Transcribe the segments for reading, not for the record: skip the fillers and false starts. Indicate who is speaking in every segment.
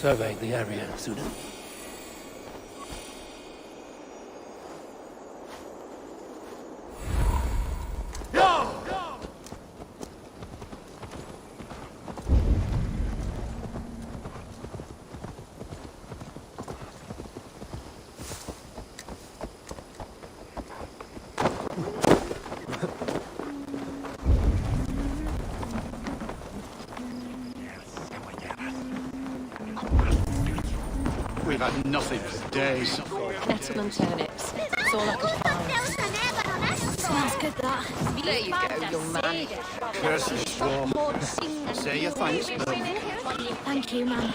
Speaker 1: Surveying the area, Sudan.
Speaker 2: We've had nothing for days.
Speaker 3: Nettle and turnips. That's all I could find. Smells good, that.
Speaker 4: There you go, young man.
Speaker 2: Curses swarm. Say your thanks, Bill.
Speaker 3: Thank you, ma'am.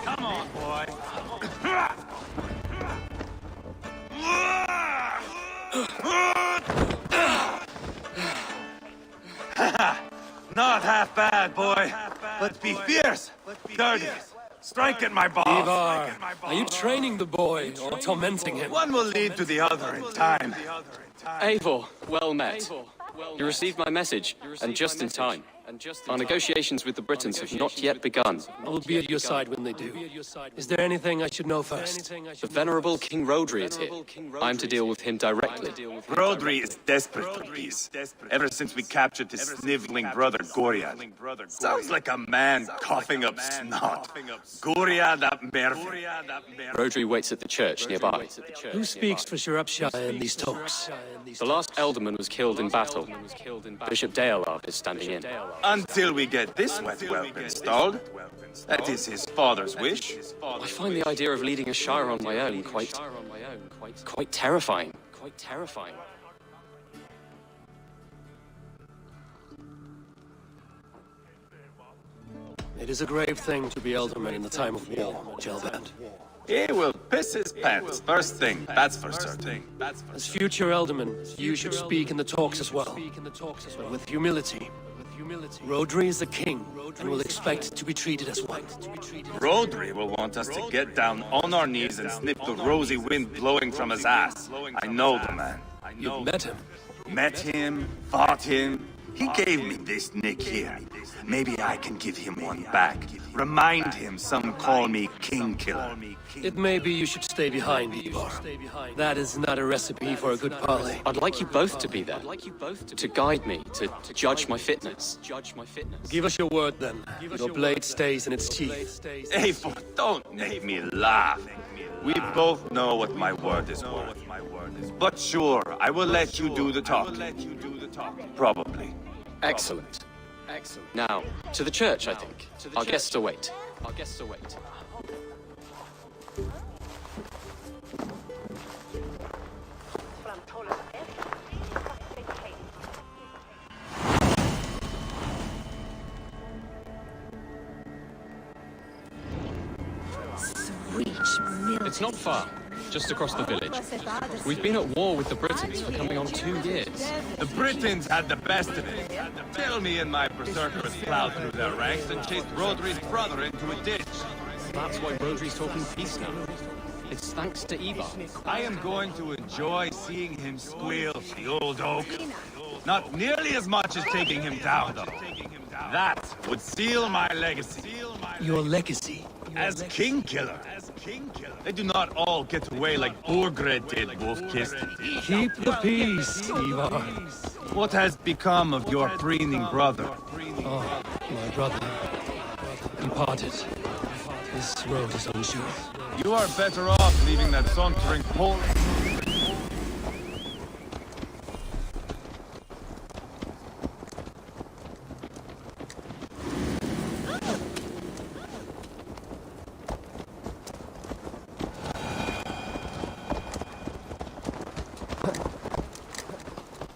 Speaker 2: Come on, boy. Not half bad, boy. Let's be fierce, dirty, strike at my boss.
Speaker 1: Ivar, are you training the boy or tormenting him?
Speaker 2: One will lead to the other in time.
Speaker 5: Eivor, well met. You received my message, and just in time. Our negotiations with the Britons have not yet begun.
Speaker 1: I will be at your side when they do. Is there anything I should know first?
Speaker 5: The venerable King Rodri is here. I am to deal with him directly.
Speaker 2: Rodri is desperate for peace. Ever since we captured his sniveling brother, Goriad. Sounds like a man coughing up snot. Goriad that mervyn.
Speaker 5: Rodri waits at the church nearby.
Speaker 1: Who speaks for Sciropescire in these talks?
Speaker 5: The last Elderman was killed in battle. Bishop Dale is standing in.
Speaker 2: Until we get this wet whelp installed, That is his father's wish.
Speaker 5: I find the idea of leading a shire on my own quite terrifying.
Speaker 1: It is a grave thing to be alderman in the time of war, Gelband.
Speaker 2: He will piss his pants, first thing, that's for certain.
Speaker 1: As future alderman, you should speak in the talks as well. But with humility. Rodri is the king, and will expect to be treated as one.
Speaker 2: Rodri will want us to get down on our knees and sniff the rosy wind blowing from his ass. I know the man.
Speaker 1: You've met him.
Speaker 2: Met him, fought him. He gave me this nick here. Maybe I can give him one back. Remind him some call me King Killer.
Speaker 1: It may be you should stay behind, Ivar. That is not a recipe for a good parley.
Speaker 5: I'd like you both to be there. To guide me, to judge my fitness.
Speaker 1: Give us your word, then. Your blade stays in its sheath.
Speaker 2: Eivor, don't make me laugh. We both know what my word is worth. But sure, I will let you do the talking. Probably.
Speaker 5: Excellent. Now, to the church, I think. Our guests await. It's not far. Just across the village. We've been at war with the Britons for coming on 2 years.
Speaker 2: The Britons had the best of it. Tell me and my Berserkers plowed through their ranks and chased Rodri's brother into a ditch.
Speaker 5: That's why Rodri's talking peace now. It's thanks to Ivar.
Speaker 2: I am going to enjoy seeing him squeal, the old oak. Not nearly as much as taking him down, though. That would seal my legacy.
Speaker 1: Your legacy?
Speaker 2: As King Killer. They do not all get away like Burgred did, Wolf-Kissed.
Speaker 1: Keep the peace, Ivar.
Speaker 2: What has become of your preening brother?
Speaker 1: Oh, my brother. Departed. This road is unsure.
Speaker 2: You are better off leaving that sauntering Pole.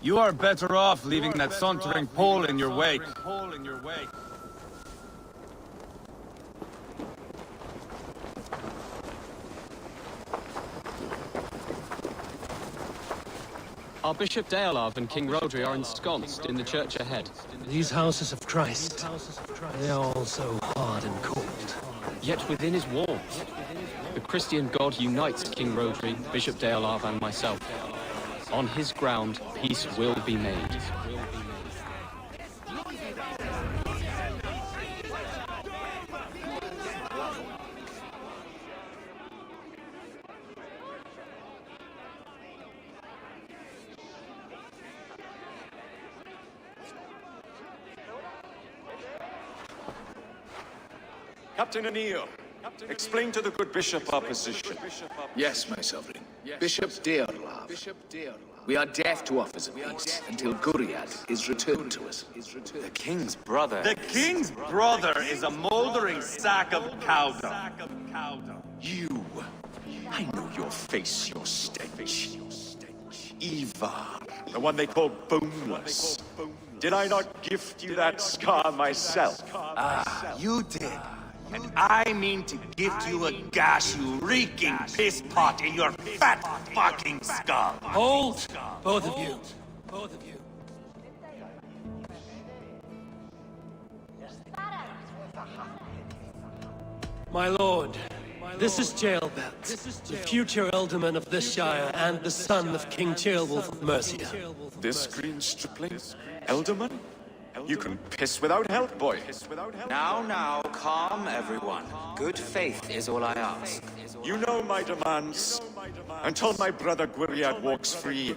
Speaker 2: You are better off leaving that sauntering Pole in your wake.
Speaker 5: Our Bishop Deolav and King Rodri are ensconced in the church ahead.
Speaker 1: These houses of Christ, they are all so hard and cold.
Speaker 5: Yet within his walls, the Christian God unites King Rodri, Bishop Deolav, and myself. On his ground, peace will be made.
Speaker 6: Captain Anil, explain to the good bishop our position.
Speaker 7: Yes, my sovereign. Bishop Deolav. We are deaf to offers of peace until Guriad is returned to us.
Speaker 6: The king's brother.
Speaker 2: The king's brother is a moldering sack of cow dung.
Speaker 6: You. I know your face, your stench. Ivar, the one they call boneless. Did I not gift you that scar myself?
Speaker 2: Ah, you did. And I mean to gift you a gash, you reeking piss pot in your fat fucking skull.
Speaker 1: Hold! Both of you. My lord, this is Jailbelt, the future alderman of this shire and the son of King Ceolwulf of Mercia.
Speaker 6: This green stripling? Elderman? You can piss without help, boy.
Speaker 8: Now, calm everyone. Good faith is all I ask.
Speaker 6: You know my demands. Until my brother Gwiriad walks free,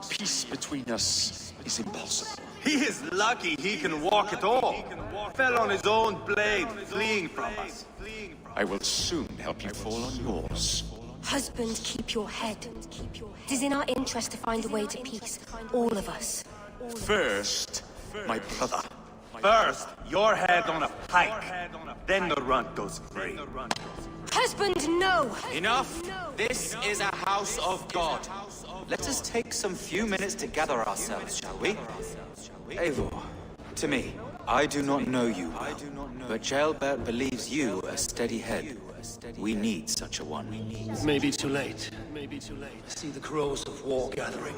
Speaker 6: peace between us is impossible.
Speaker 2: He is lucky he can walk at all. Fell on his own blade, fleeing from us.
Speaker 6: I will soon help you fall on yours.
Speaker 9: Husband, keep your head. It is in our interest to find a way to peace. All of us.
Speaker 6: First, my brother.
Speaker 2: First, your head on a pike. Then the runt goes free.
Speaker 9: Husband, no!
Speaker 8: Enough! This is a house of God. Let us take some few minutes to gather ourselves, shall we? Eivor, to me, I do not know you well, but Jaelbert believes you a steady head. We need such a one.
Speaker 1: It may be too late. I see the crows of war gathering.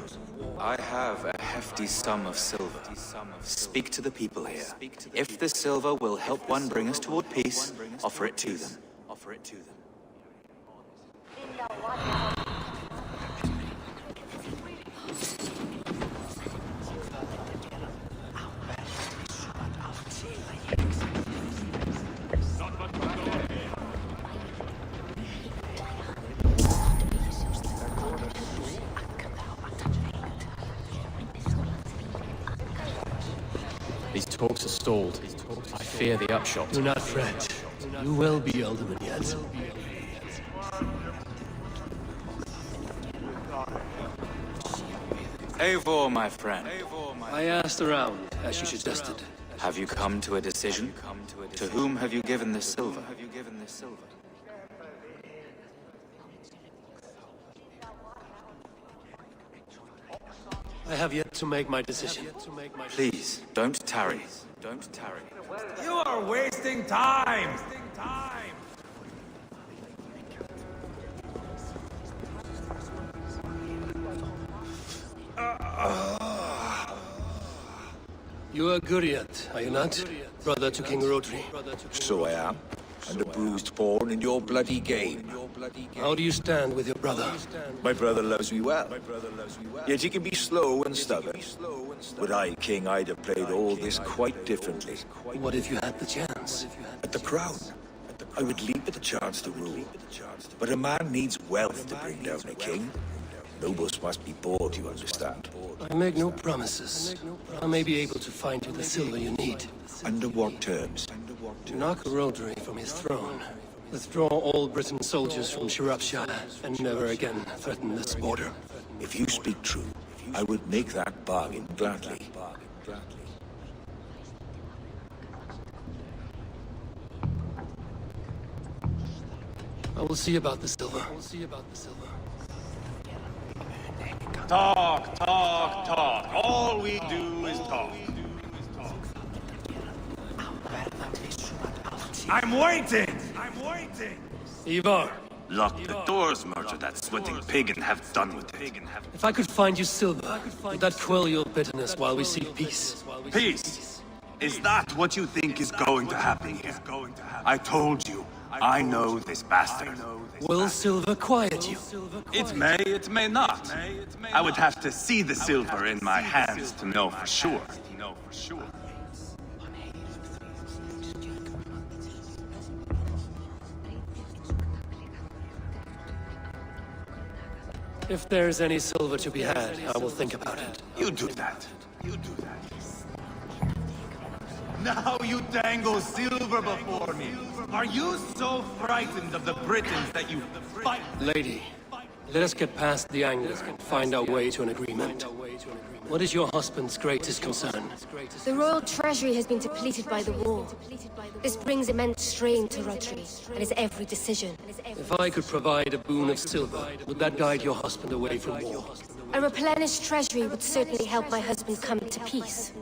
Speaker 8: I have a hefty sum of silver. Speak to the people here. If the silver will help one bring us toward peace, offer it to them. Offer it to them.
Speaker 5: These talks are stalled. I fear the upshot.
Speaker 1: Do not fret. You will be Alderman yet.
Speaker 8: Eivor, my friend.
Speaker 1: I asked around, as you suggested.
Speaker 8: Have you come to a decision? To whom have you given this silver?
Speaker 1: I have yet to make my decision.
Speaker 8: Please, don't tarry. Don't tarry.
Speaker 2: You are wasting time!
Speaker 1: You are Guriat, are you not? Brother to King Rodri.
Speaker 10: So I am, and a bruised pawn in your bloody game.
Speaker 1: How do you stand with your brother?
Speaker 10: My brother loves me well. Yet he can be slow and stubborn. Were I king, I'd have played all this quite differently.
Speaker 1: What if you had the chance?
Speaker 10: At the crown, I would leap at the chance to rule. But a man needs wealth to bring down a king. Nobles must be bought, you understand.
Speaker 1: I make no promises. I may be able to find you the silver you need.
Speaker 10: Under what terms?
Speaker 1: Knock Rodri from his throne. Withdraw all Britain soldiers from Sciropescire, and never again threaten this border.
Speaker 10: If you speak true, I would make that bargain gladly.
Speaker 1: I will see about the silver.
Speaker 2: Talk. All we do is talk. I'm waiting!
Speaker 1: Ivar,
Speaker 2: Lock the doors, murder that sweating pig, and have done with it.
Speaker 1: if I could find you silver, would that quell your bitterness while we seek peace?
Speaker 2: Peace? Is that what you think is going to happen here? I told you, I know this bastard.
Speaker 1: Will silver quiet you?
Speaker 2: It may not. I would have to see the silver in my hands to know for sure.
Speaker 1: If there's any silver to be had, I will think about it.
Speaker 2: You do that. Now you dangle silver before me. Are you so frightened of the Britons that you fight?
Speaker 1: Lady, let us get past the anger and find our way to an agreement. What is your husband's greatest concern?
Speaker 9: The royal treasury has been depleted by the war. This brings immense strain to Rodri and his every decision.
Speaker 1: If I could provide a boon of silver, would that guide your husband away from war?
Speaker 9: A replenished treasury would certainly help my husband come to peace.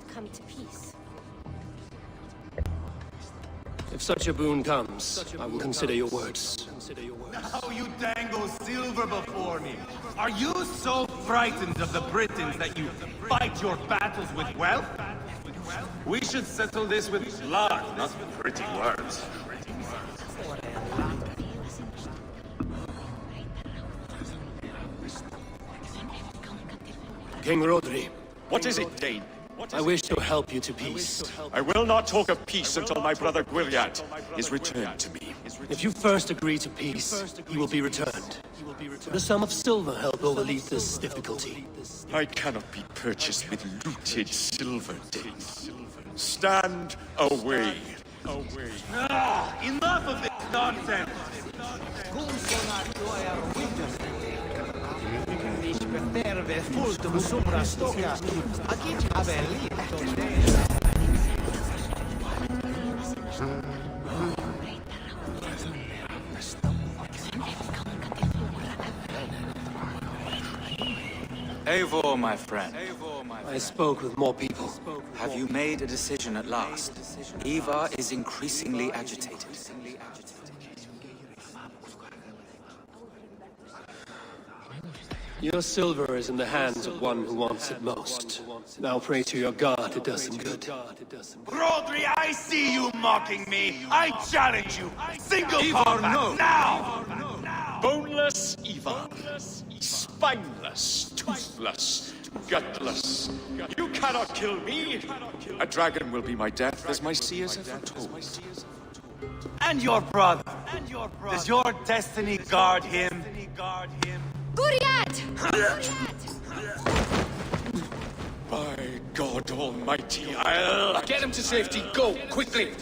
Speaker 1: If such a boon comes, I will consider your words.
Speaker 2: Now you dangle silver before me. Are you so frightened of the Britons that you fight your battles with wealth? We should settle this with blood, not pretty words.
Speaker 1: King Rodri,
Speaker 6: What is it, Dane?
Speaker 1: I wish to help you to peace.
Speaker 6: I will not talk of peace until my brother Gwyriad is returned to me.
Speaker 1: If you first agree to peace, he will be returned. Would a sum of silver help overleap this difficulty?
Speaker 6: I cannot be purchased with looted silver, Dane. Stand away.
Speaker 2: Enough of this nonsense!
Speaker 8: Eivor, my friend.
Speaker 1: I spoke with more people.
Speaker 8: Have you made a decision at last? Ivar is increasingly agitated.
Speaker 1: Your silver is in the hands of one who wants it most. Now pray to your god it does some good.
Speaker 2: Rodri, I see you mocking me! I challenge you! Single
Speaker 6: Ivar,
Speaker 2: combat,
Speaker 6: no.
Speaker 2: now!
Speaker 6: Boneless Ivar. Spineless, toothless, gutless. You cannot kill me. A dragon will be my death, as my seers have foretold.
Speaker 2: And your brother. Does your destiny guard him?
Speaker 9: Guriat!
Speaker 6: By God Almighty, I'll
Speaker 10: Get him to safety. Go, quickly.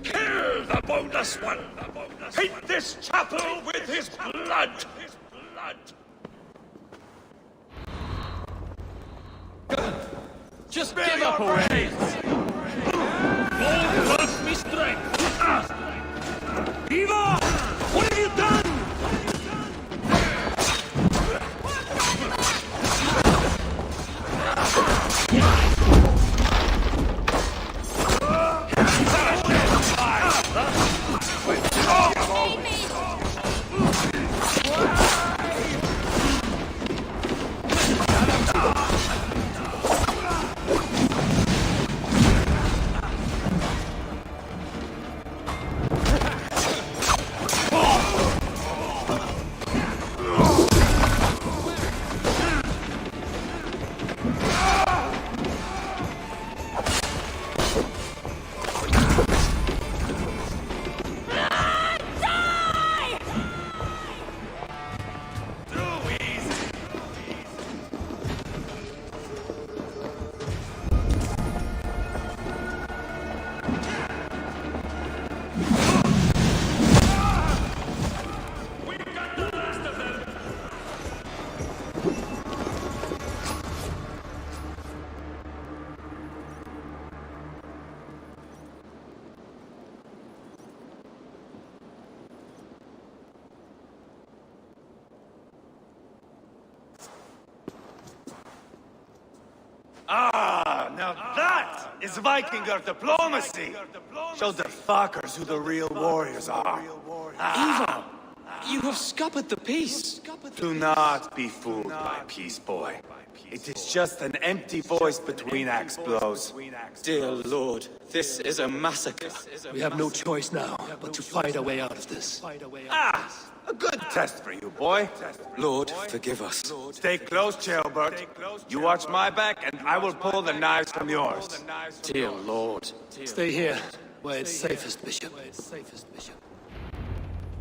Speaker 6: kill the boneless one. Paint this chapel with his blood.
Speaker 5: Just
Speaker 2: Spare
Speaker 5: give up
Speaker 2: your
Speaker 5: already!
Speaker 2: brains!
Speaker 10: Gold cost me strength. Eva! What have you done?
Speaker 2: Ah, now that is Vikinger diplomacy! Show the fuckers who the real warriors are.
Speaker 5: Ivar! You have scuppered the peace!
Speaker 2: Do not be fooled by peace, boy. It is just an empty voice between axe blows.
Speaker 5: Dear Lord, this is a massacre.
Speaker 1: We have no choice now but to fight our way out of this.
Speaker 2: Ah, a good test for you, boy.
Speaker 5: Lord, forgive us.
Speaker 2: Stay close, Chaelbert. You watch my back, and I will pull the knives from yours.
Speaker 5: Dear Lord.
Speaker 1: Stay here, where it's safest, Bishop.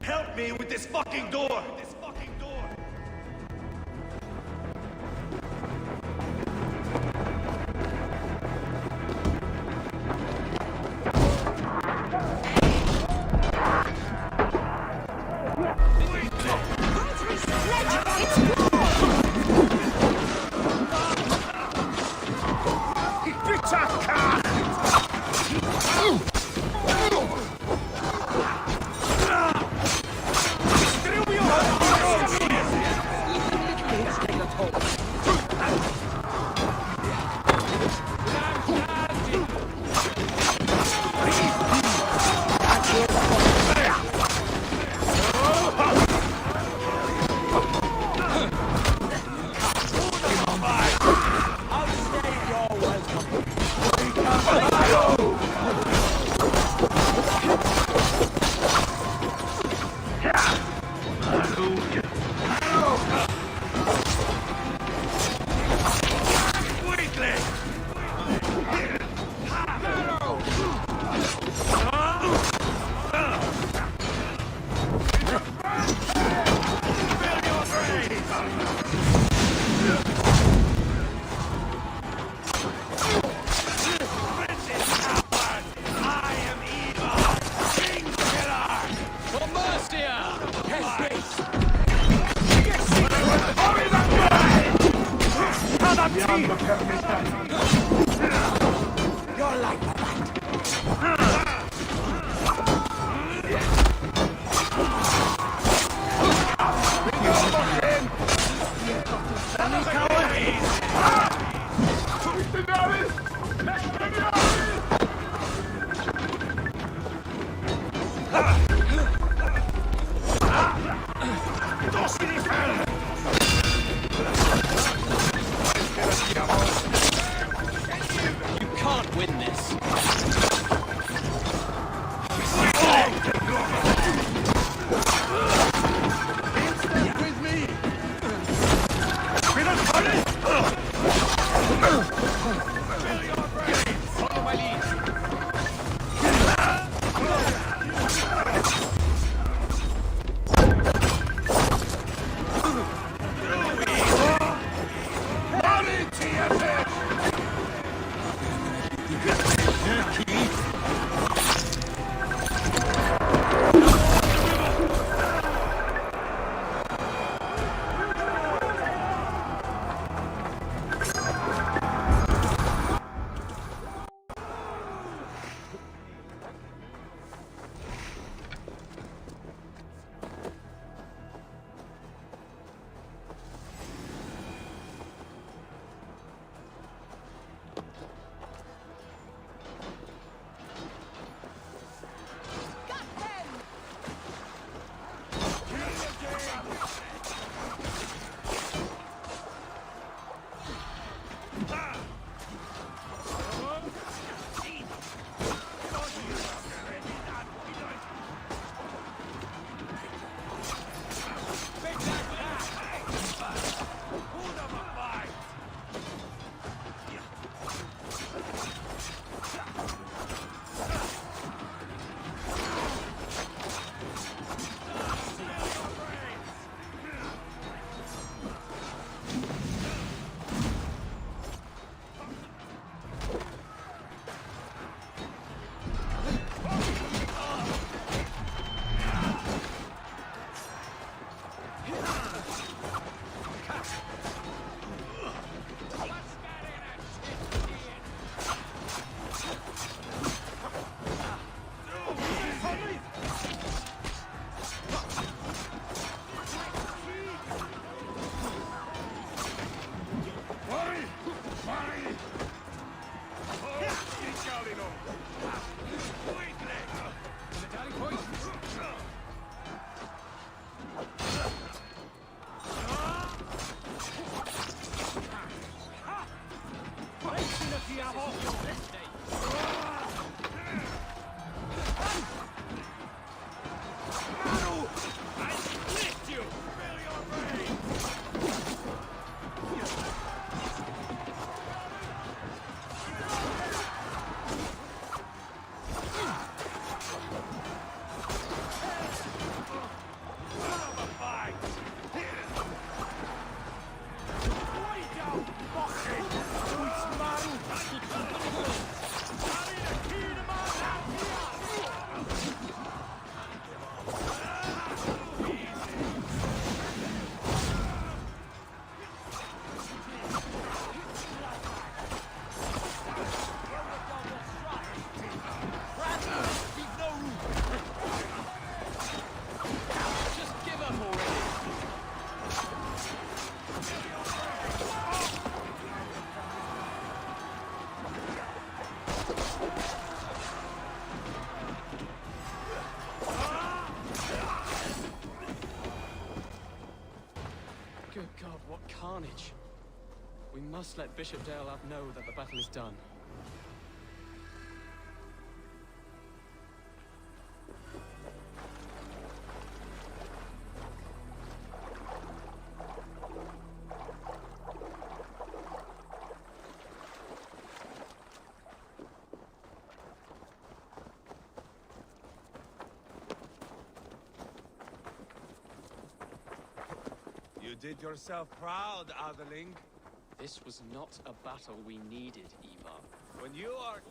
Speaker 2: Help me with this fucking door!
Speaker 10: You're like that.
Speaker 5: Carnage. We must let Bishop Deolav know that the battle is done.
Speaker 2: You did yourself proud, Adeling.
Speaker 5: This was not a battle we needed, Ivar.
Speaker 2: When you are...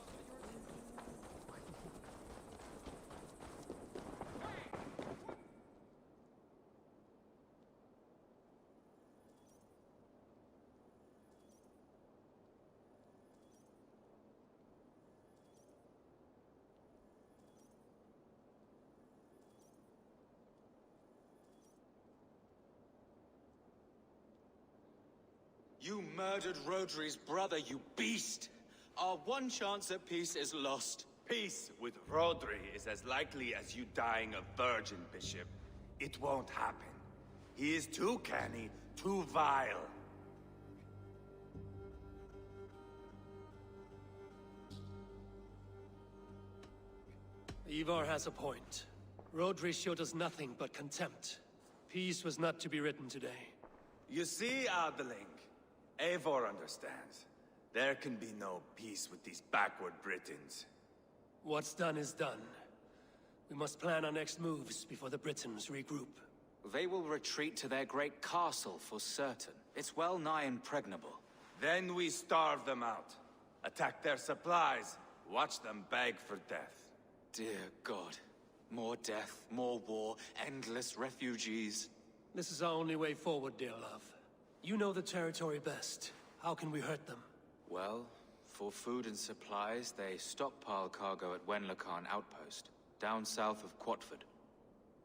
Speaker 8: You murdered Rodri's brother, you beast! Our one chance at peace is lost.
Speaker 2: Peace with Rodri is as likely as you dying a virgin, Bishop. It won't happen. He is too canny, too vile.
Speaker 1: Ivar has a point. Rodri showed us nothing but contempt. Peace was not to be written today.
Speaker 2: You see, Adeling, Eivor understands. There can be no peace with these backward Britons.
Speaker 1: What's done is done. We must plan our next moves before the Britons regroup.
Speaker 8: They will retreat to their great castle for certain. It's well nigh impregnable.
Speaker 2: Then we starve them out. Attack their supplies. Watch them beg for death.
Speaker 8: Dear God. More death, more war, endless refugees.
Speaker 1: This is our only way forward, dear love. You know the territory best. How can we hurt them?
Speaker 8: Well, for food and supplies, they stockpile cargo at Wenlocan Outpost, down south of Quatford.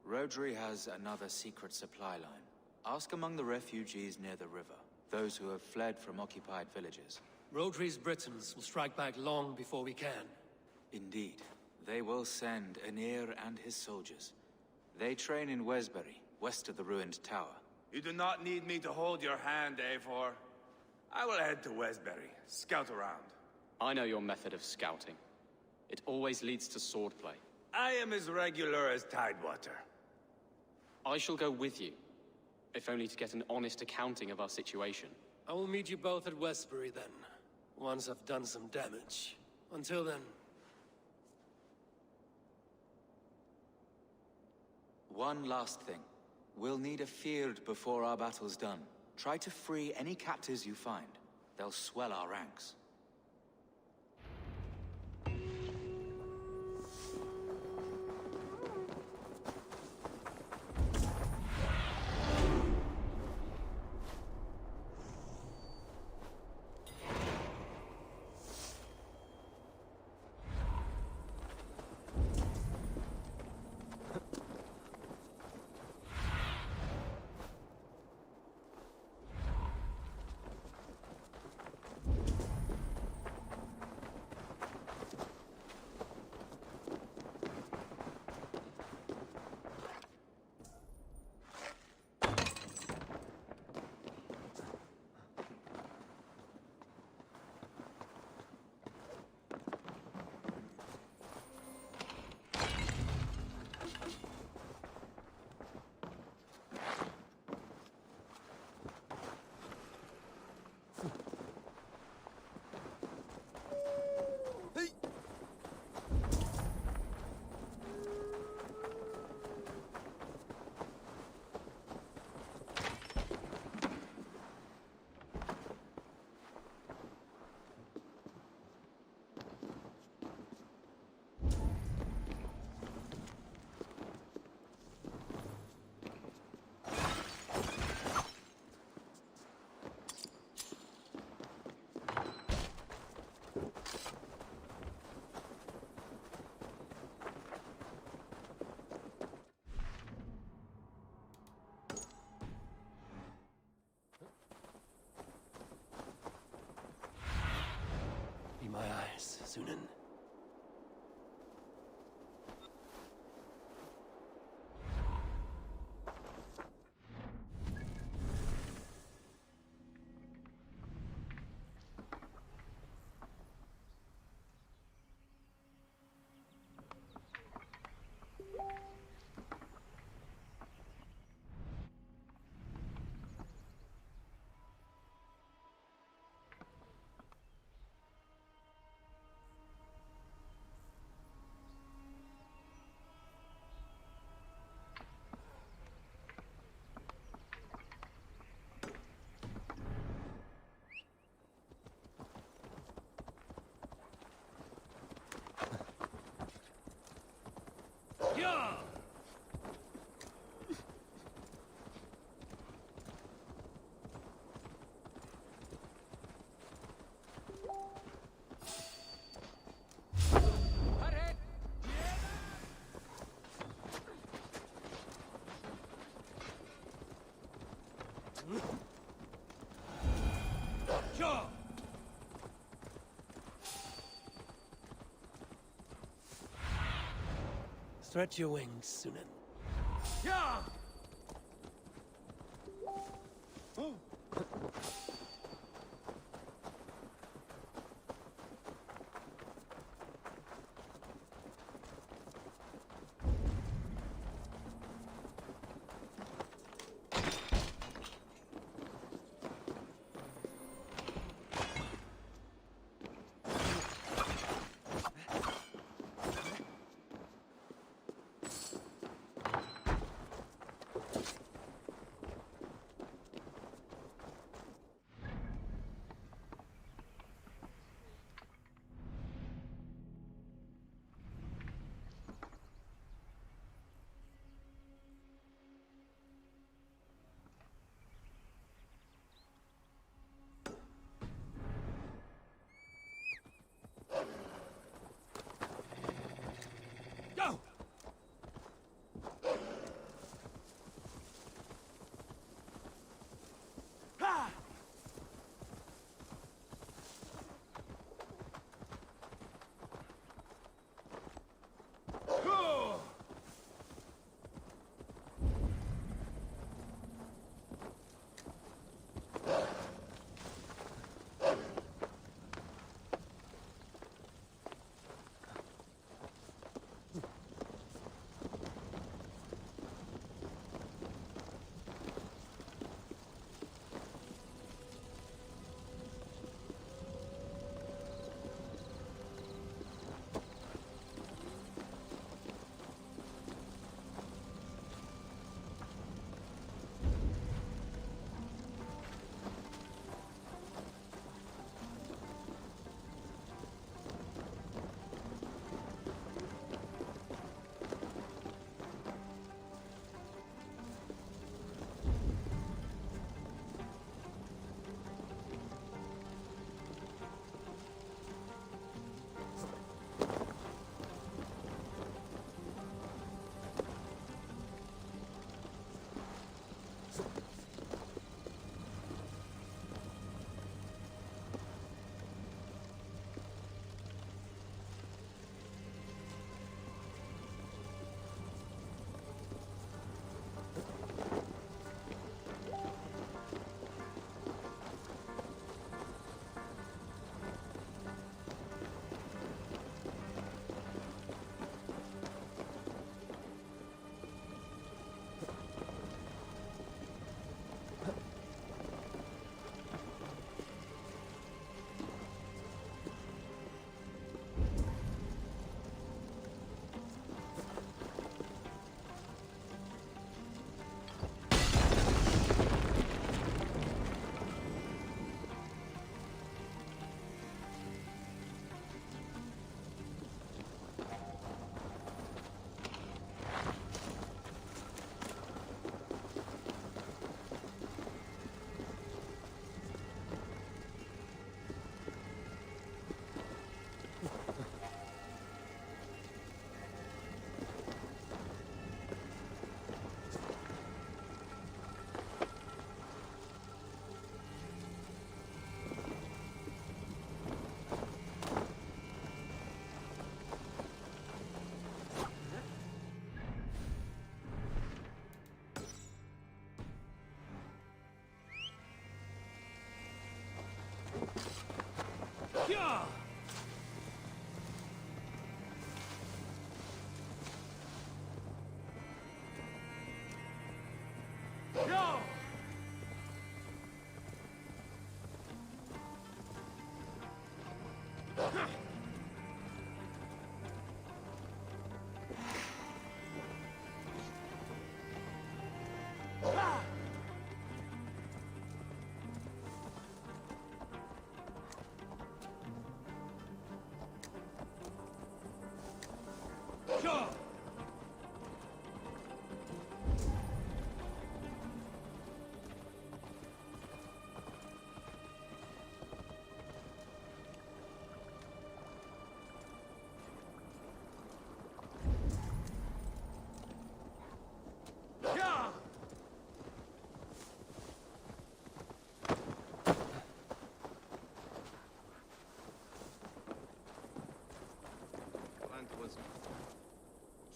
Speaker 8: Rodri has another secret supply line. Ask among the refugees near the river, those who have fled from occupied villages.
Speaker 1: Rodri's Britons will strike back long before we can.
Speaker 8: Indeed. They will send Aenir and his soldiers. They train in Wesbury, west of the ruined tower.
Speaker 2: You do not need me to hold your hand, Eivor. I will head to Wesbury, scout around.
Speaker 5: I know your method of scouting. It always leads to swordplay.
Speaker 2: I am as regular as Tidewater.
Speaker 5: I shall go with you, if only to get an honest accounting of our situation.
Speaker 1: I will meet you both at Westbury then, once I've done some damage. Until then...
Speaker 8: One last thing. We'll need a field before our battle's done. Try to free any captives you find. They'll swell our ranks.
Speaker 1: Sunan. Stretch your wings, Sunan.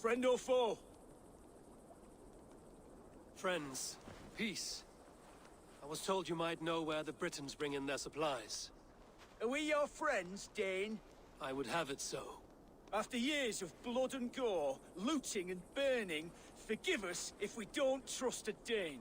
Speaker 10: Friend or foe?
Speaker 1: Friends, peace. I was told you might know where the Britons bring in their supplies.
Speaker 10: Are we your friends, Dane?
Speaker 1: I would have it so.
Speaker 10: After years of blood and gore, looting and burning, forgive us if we don't trust a Dane.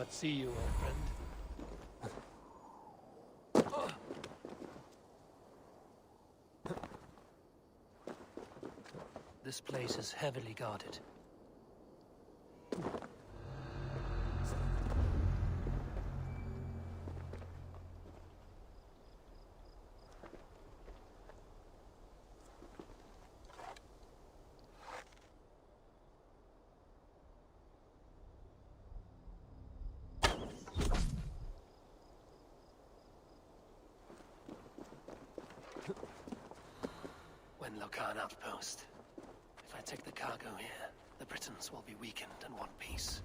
Speaker 1: What see you, old friend? This place is heavily guarded. Locan outpost. If I take the cargo here, the Britons will be weakened and want peace.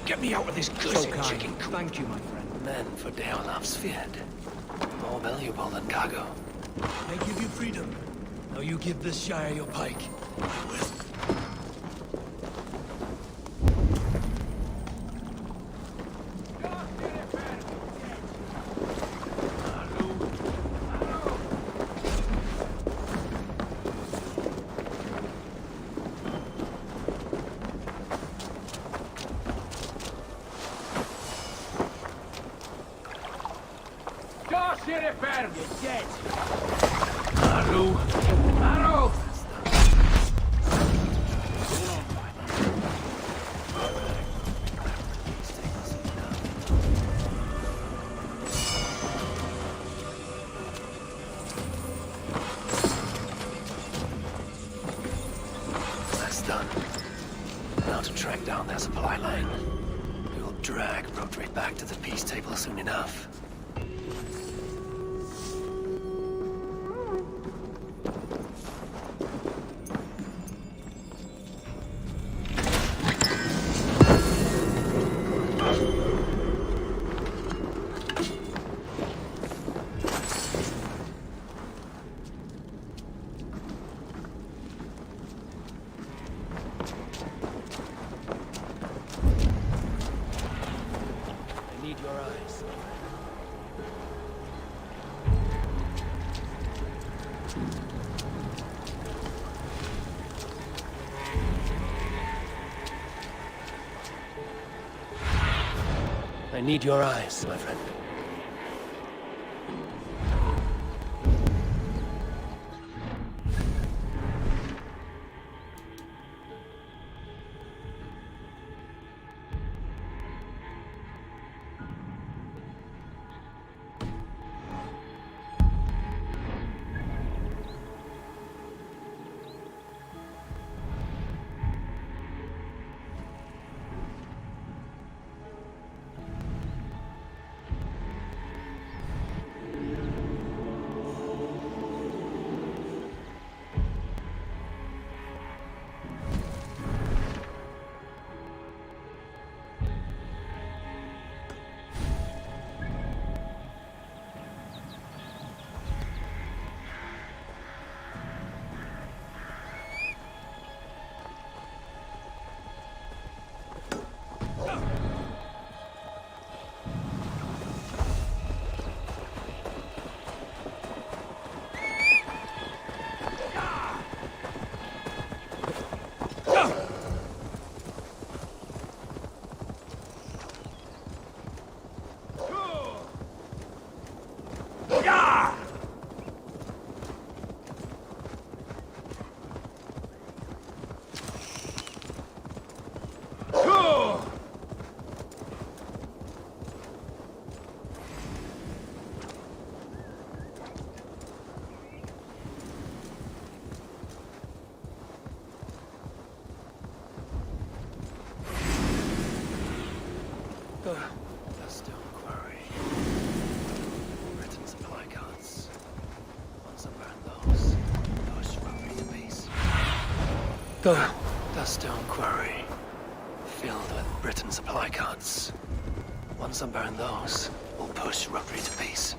Speaker 10: Get me out of this cursed chicken coop.
Speaker 1: Thank you, my friend. Men for Sciropescire. More valuable than cargo. They give you freedom. Now you give this Shire your pike. I will. Done. Now to track down their supply line. We will drag Rodri back to the peace table soon enough. I need your eyes, my friend. That's still a quarry. Written supply cards. Once I burn those, push rubbery to base. The stone quarry. Filled with Britain supply cards. Once I burn those, we'll push rubbery to base.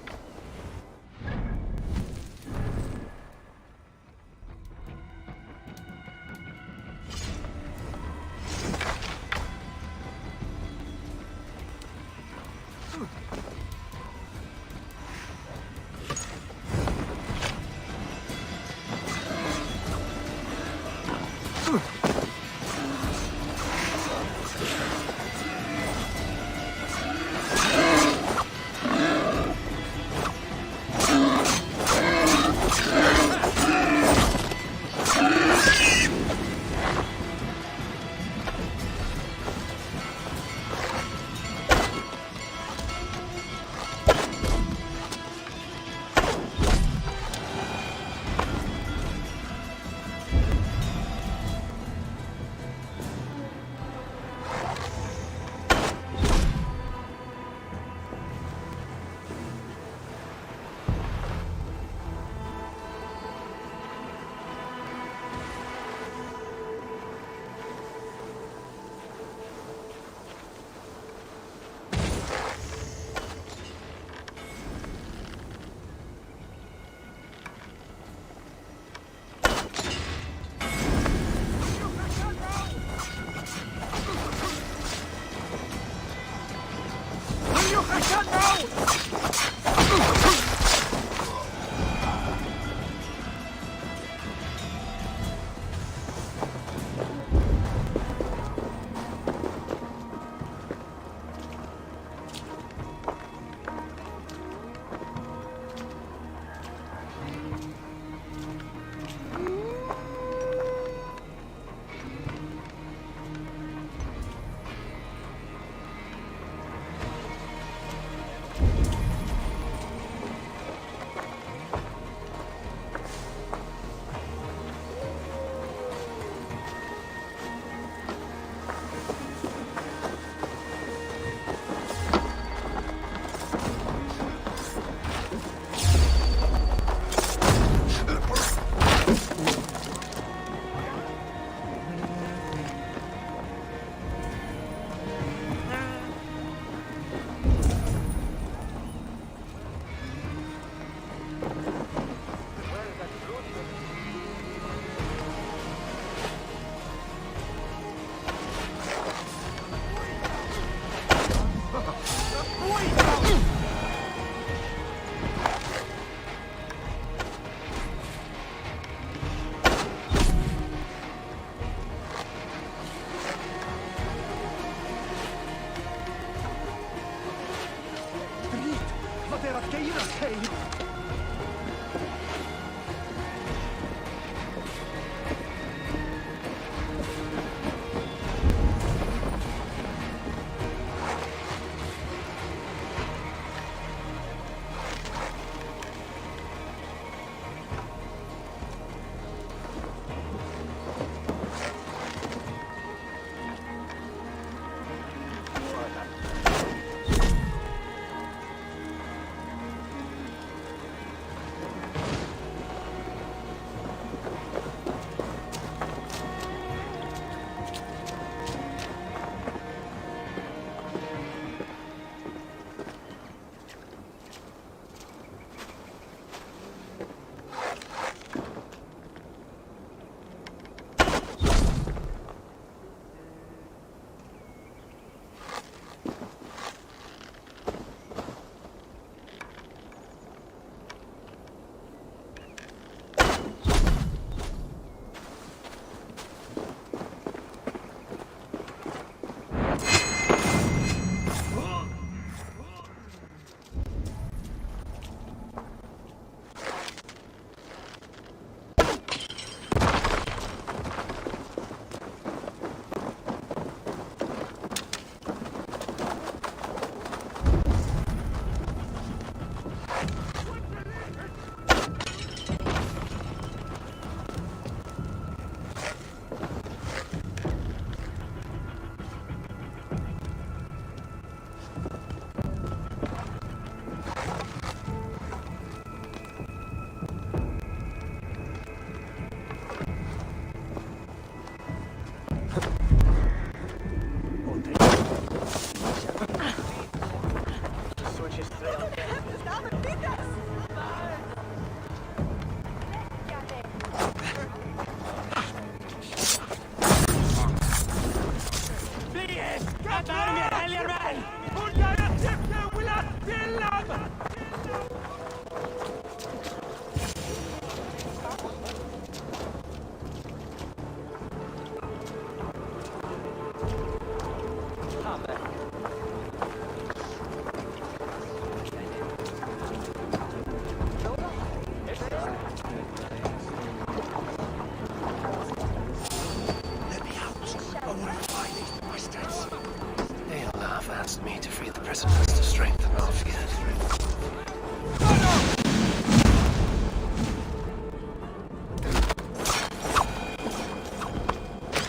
Speaker 1: Me to free the prisoners to strengthen our fears.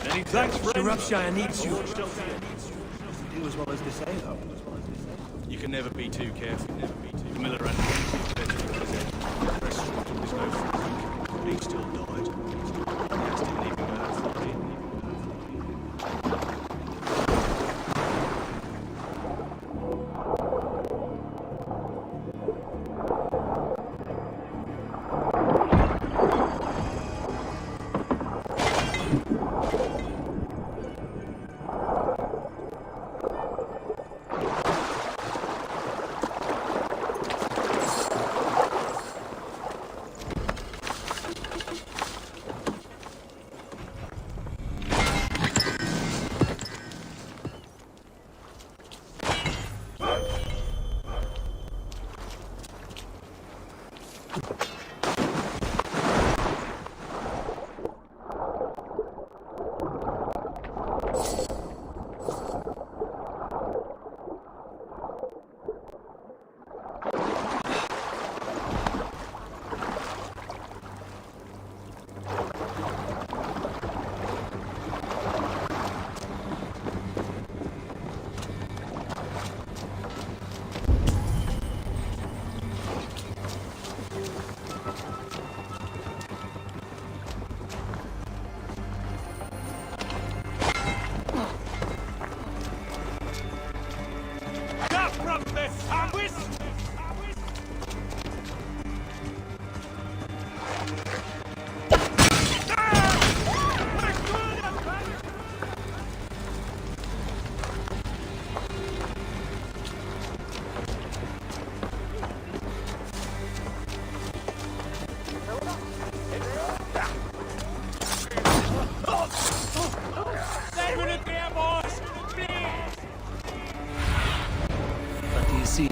Speaker 10: Many thanks, Sciropescire needs you. Do as well as they say, though. You can never be too careful. The miller ran he still died. Yes, didn't even go that far in.
Speaker 1: See,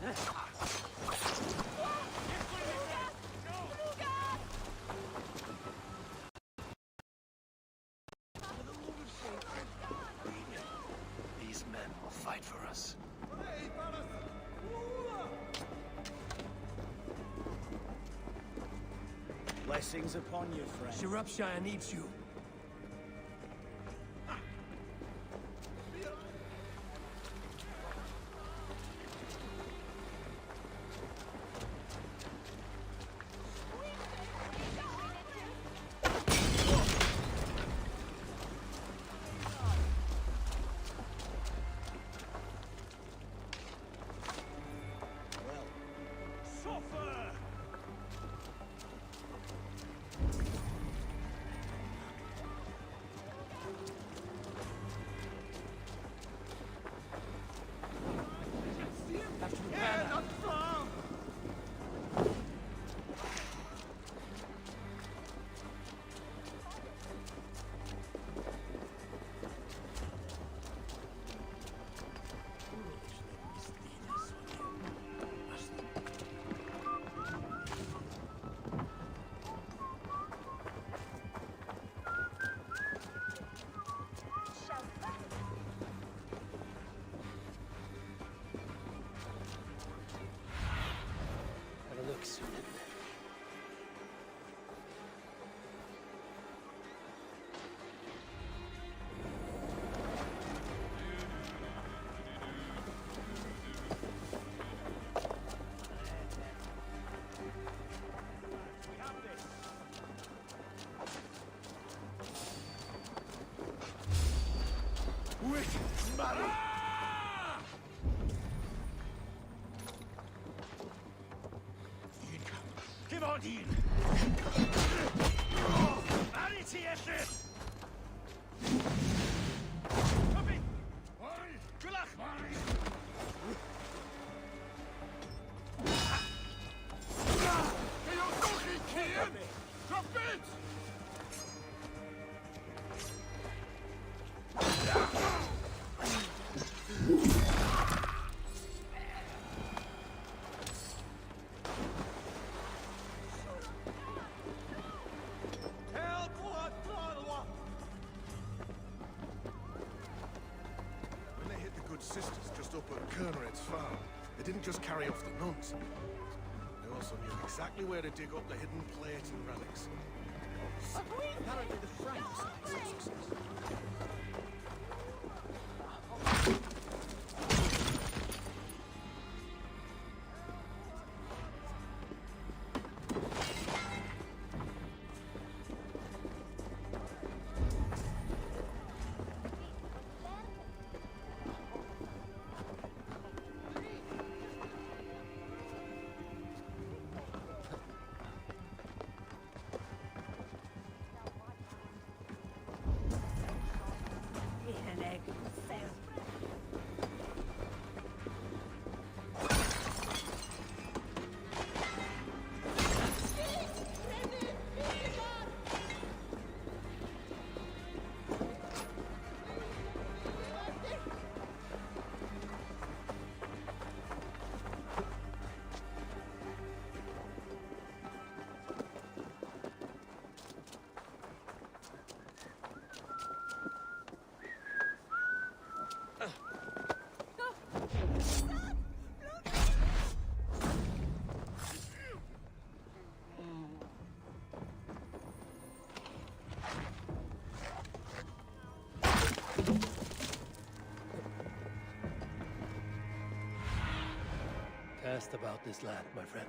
Speaker 1: These men will fight for us.
Speaker 11: Blessings upon you, friend.
Speaker 1: Sciropescire needs you. Look soon.
Speaker 11: Give on in! Vanity effort! Copy! Good luck! Drop it!
Speaker 12: Sisters just up at Kernered's farm. They didn't just carry off the nuns. They also knew exactly where to dig up the hidden plate and relics.
Speaker 11: Apparently the Franks had some success.
Speaker 1: Cast about this land, my friend.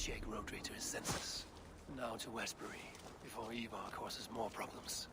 Speaker 1: shake Rotary to his senses. Now to Westbury, before Ivar causes more problems.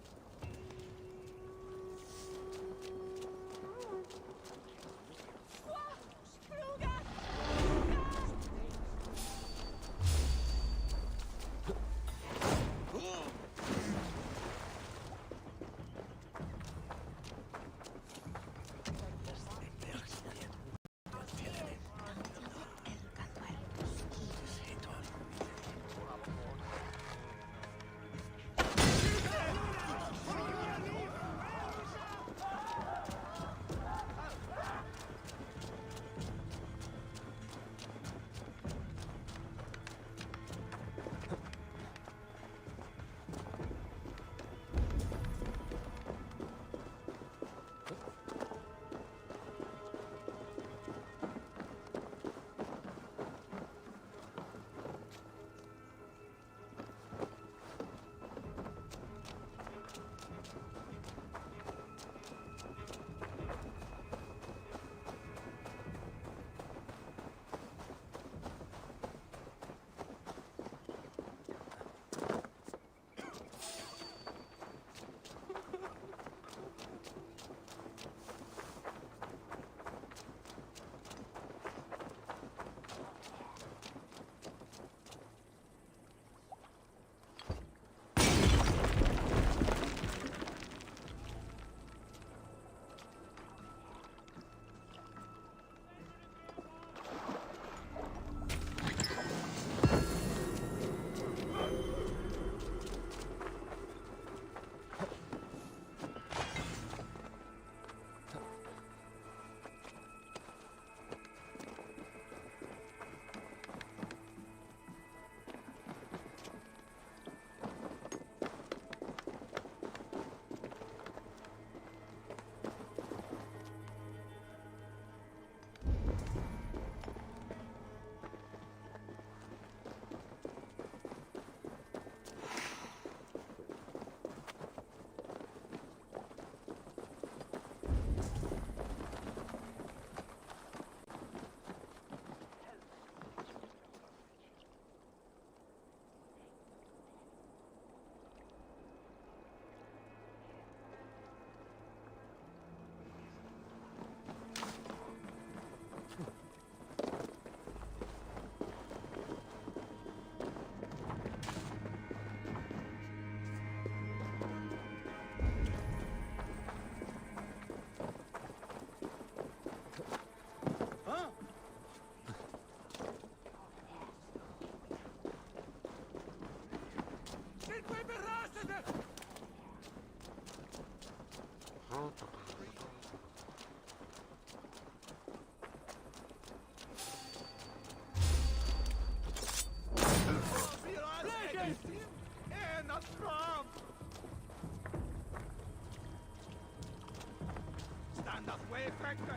Speaker 2: Stand up, way factor.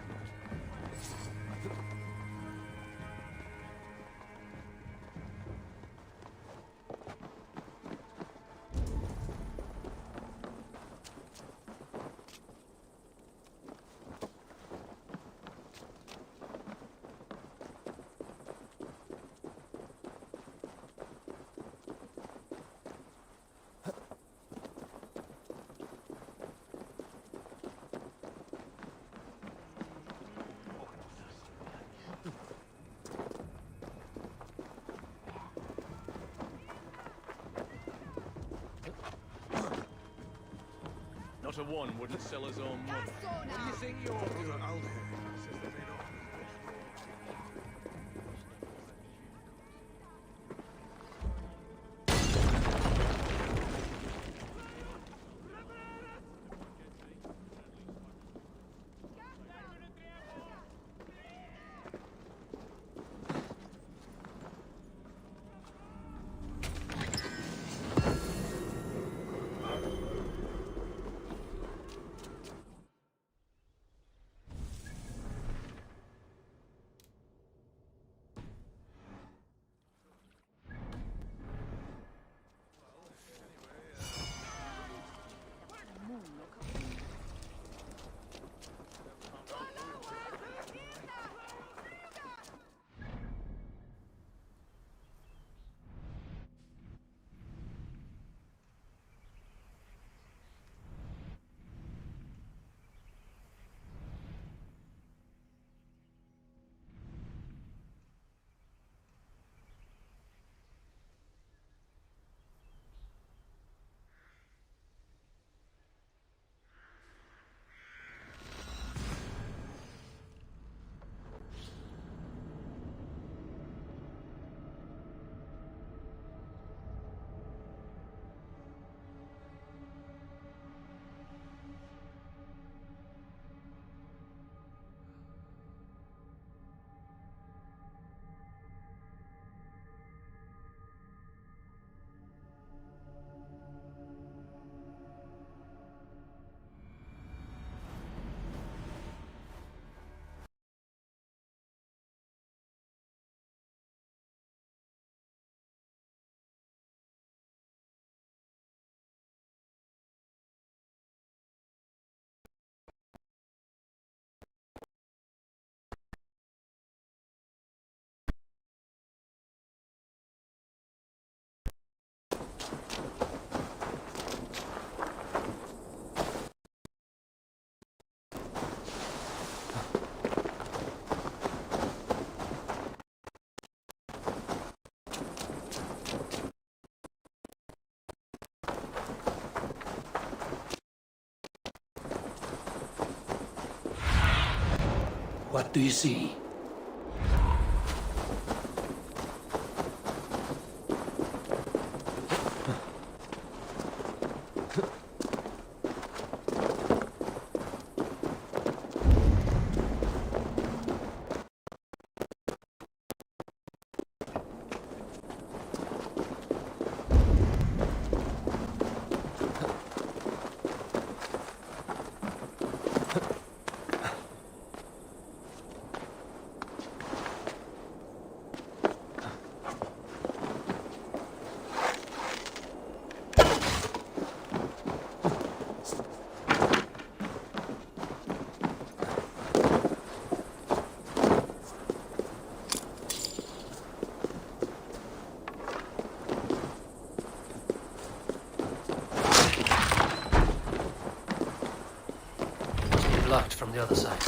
Speaker 13: Not a one wouldn't sell his own mother.
Speaker 12: What do you think you're doing? Alder says that they don't.
Speaker 1: What do you see? Blocked from the other side.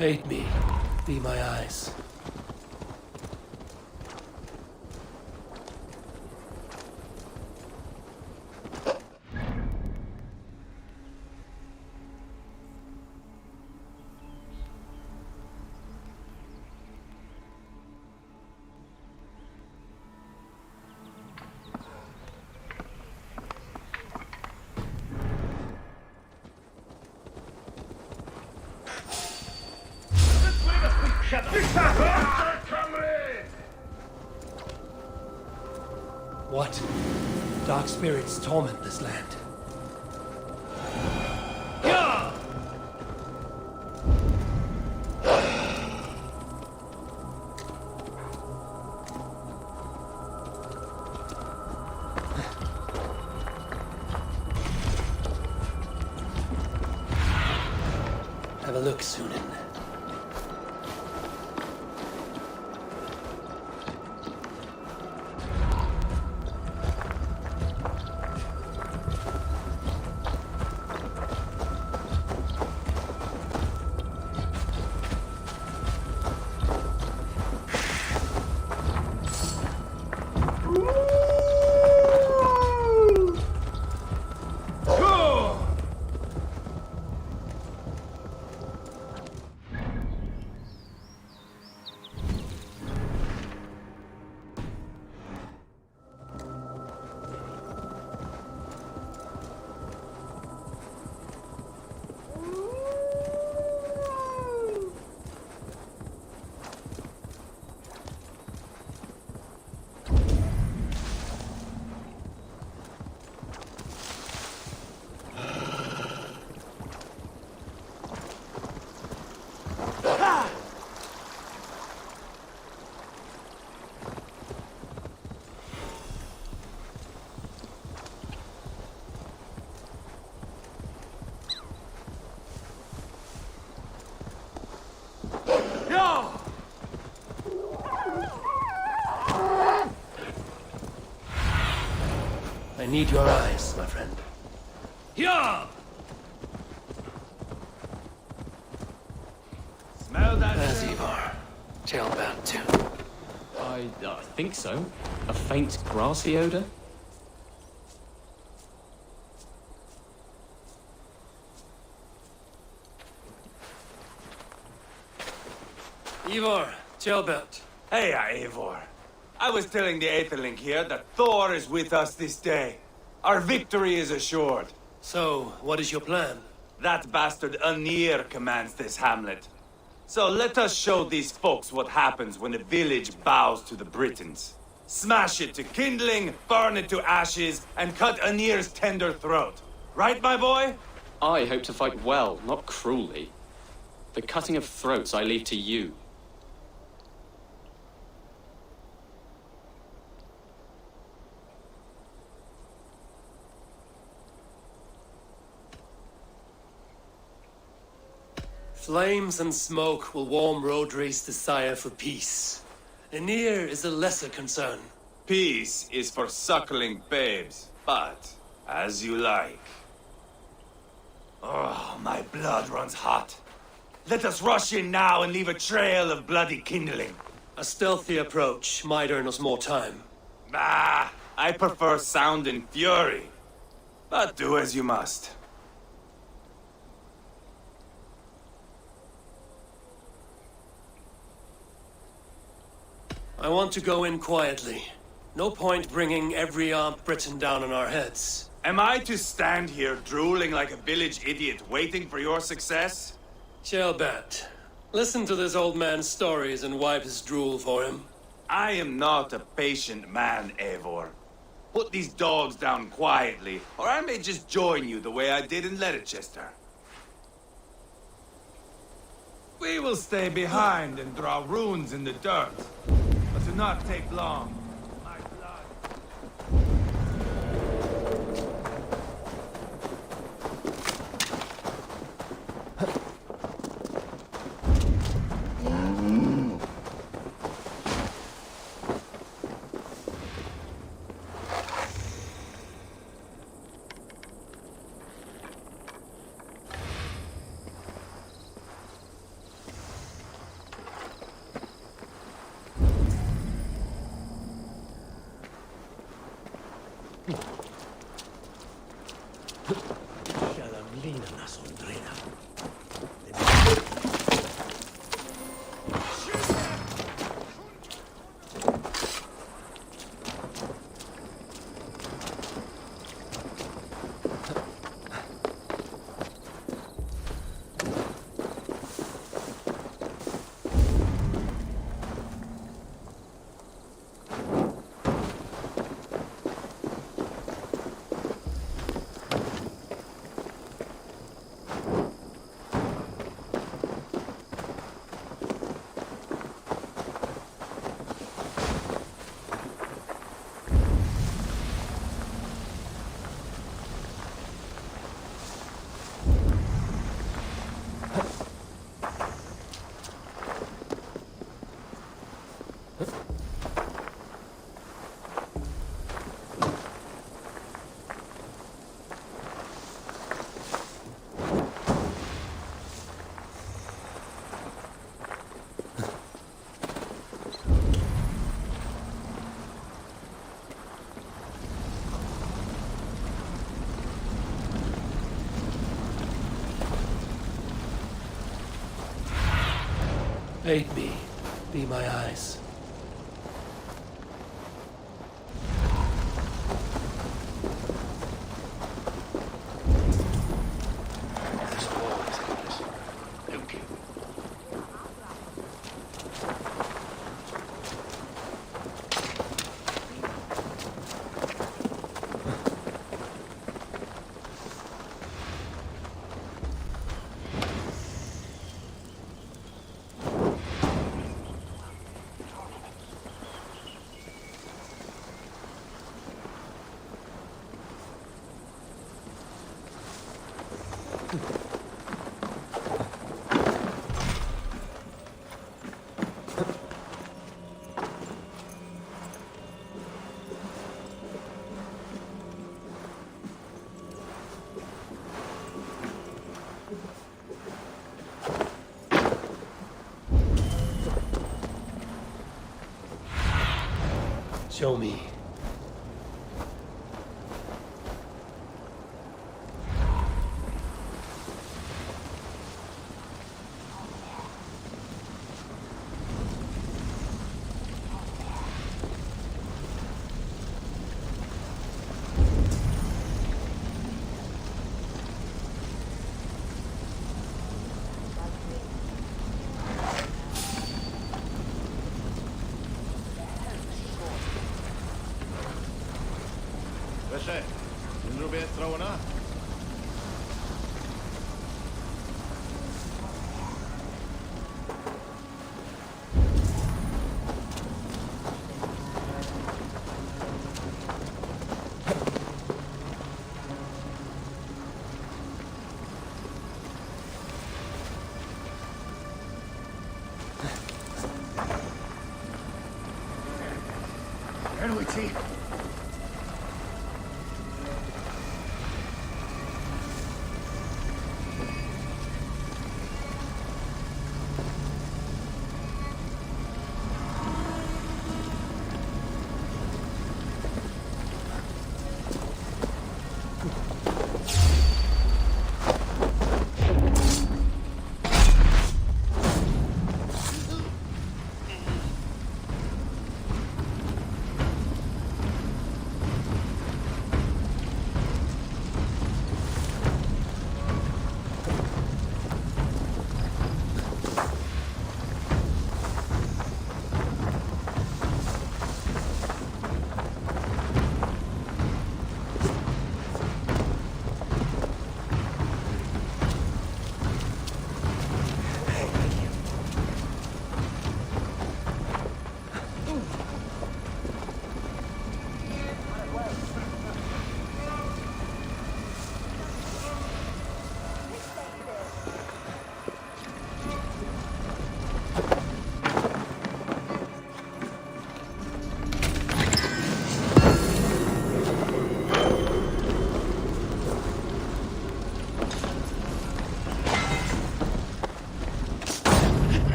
Speaker 1: Aid me. Be my eyes. What? Dark spirits torment this land. Have a look, Sunan. need your eyes, my friend. Yeah!
Speaker 2: Smell that?
Speaker 1: There's Ivar. Tailbound too.
Speaker 5: I think so. A faint grassy odor?
Speaker 1: Ivar, tailbound.
Speaker 2: Hey, Eivor. I was telling the Aetherling here that Thor is with us this day. Our victory is assured.
Speaker 1: So, what is your plan?
Speaker 2: That bastard Anir commands this hamlet. So let us show these folks what happens when a village bows to the Britons. Smash it to kindling, burn it to ashes, and cut Anir's tender throat. Right, my boy?
Speaker 5: I hope to fight well, not cruelly. The cutting of throats I leave to you.
Speaker 1: Flames and smoke will warm Rodri's desire for peace. Anir is a lesser concern.
Speaker 2: Peace is for suckling babes, but as you like. Oh, my blood runs hot. Let us rush in now and leave a trail of bloody kindling.
Speaker 1: A stealthy approach might earn us more time.
Speaker 2: Ah, I prefer sound and fury. But do as you must.
Speaker 1: I want to go in quietly. No point bringing every armed Briton down on our heads.
Speaker 2: Am I to stand here drooling like a village idiot waiting for your success?
Speaker 1: Shelbat, listen to this old man's stories and wipe his drool for him.
Speaker 2: I am not a patient man, Eivor. Put these dogs down quietly, or I may just join you the way I did in Leicester. We will stay behind and draw runes in the dirt, but do not take long. My blood.
Speaker 1: Aid me. Be my eyes. Show me.
Speaker 12: Felly, unrhyw beth draw yna? Enw I ti?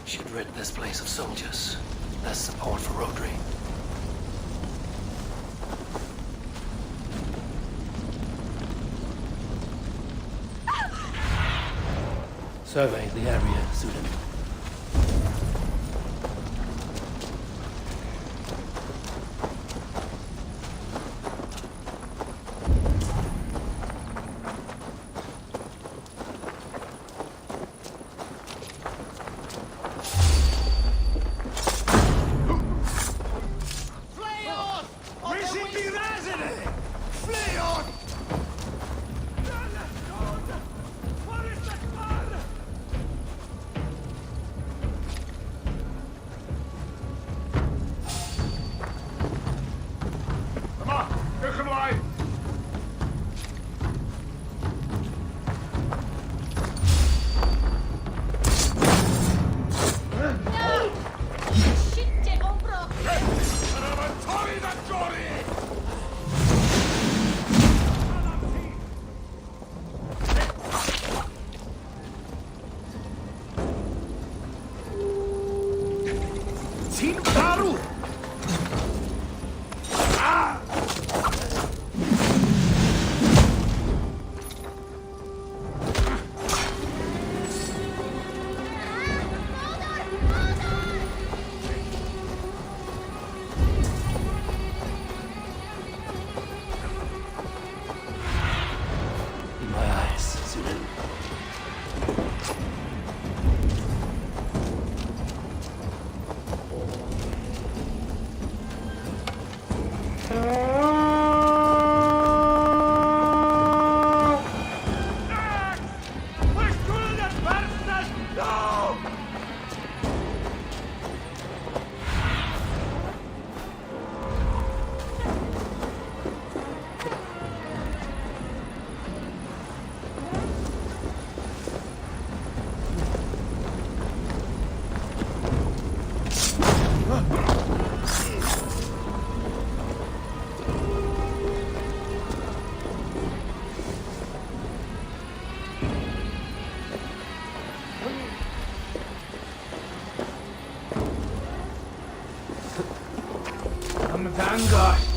Speaker 1: Should rid this place of soldiers. Less support for Rodri. Survey the area, Sudan.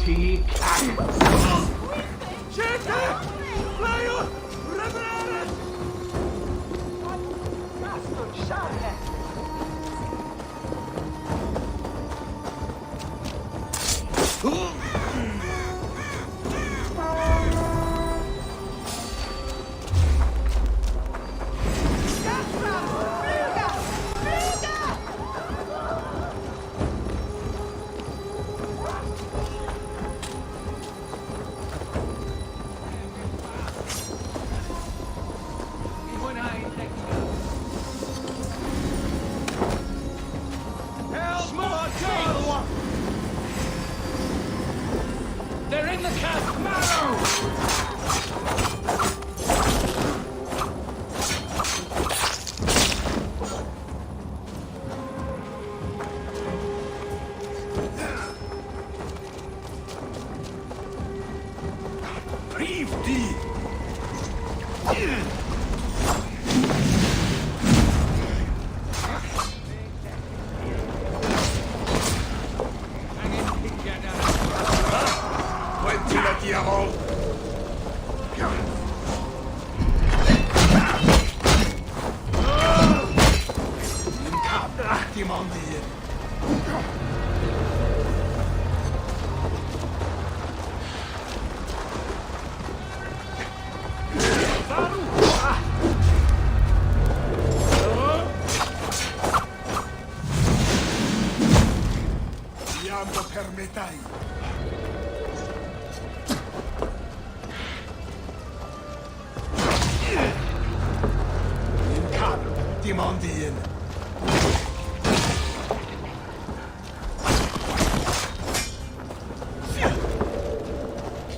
Speaker 2: Tea cannons.
Speaker 1: They're in the camp! Marrow!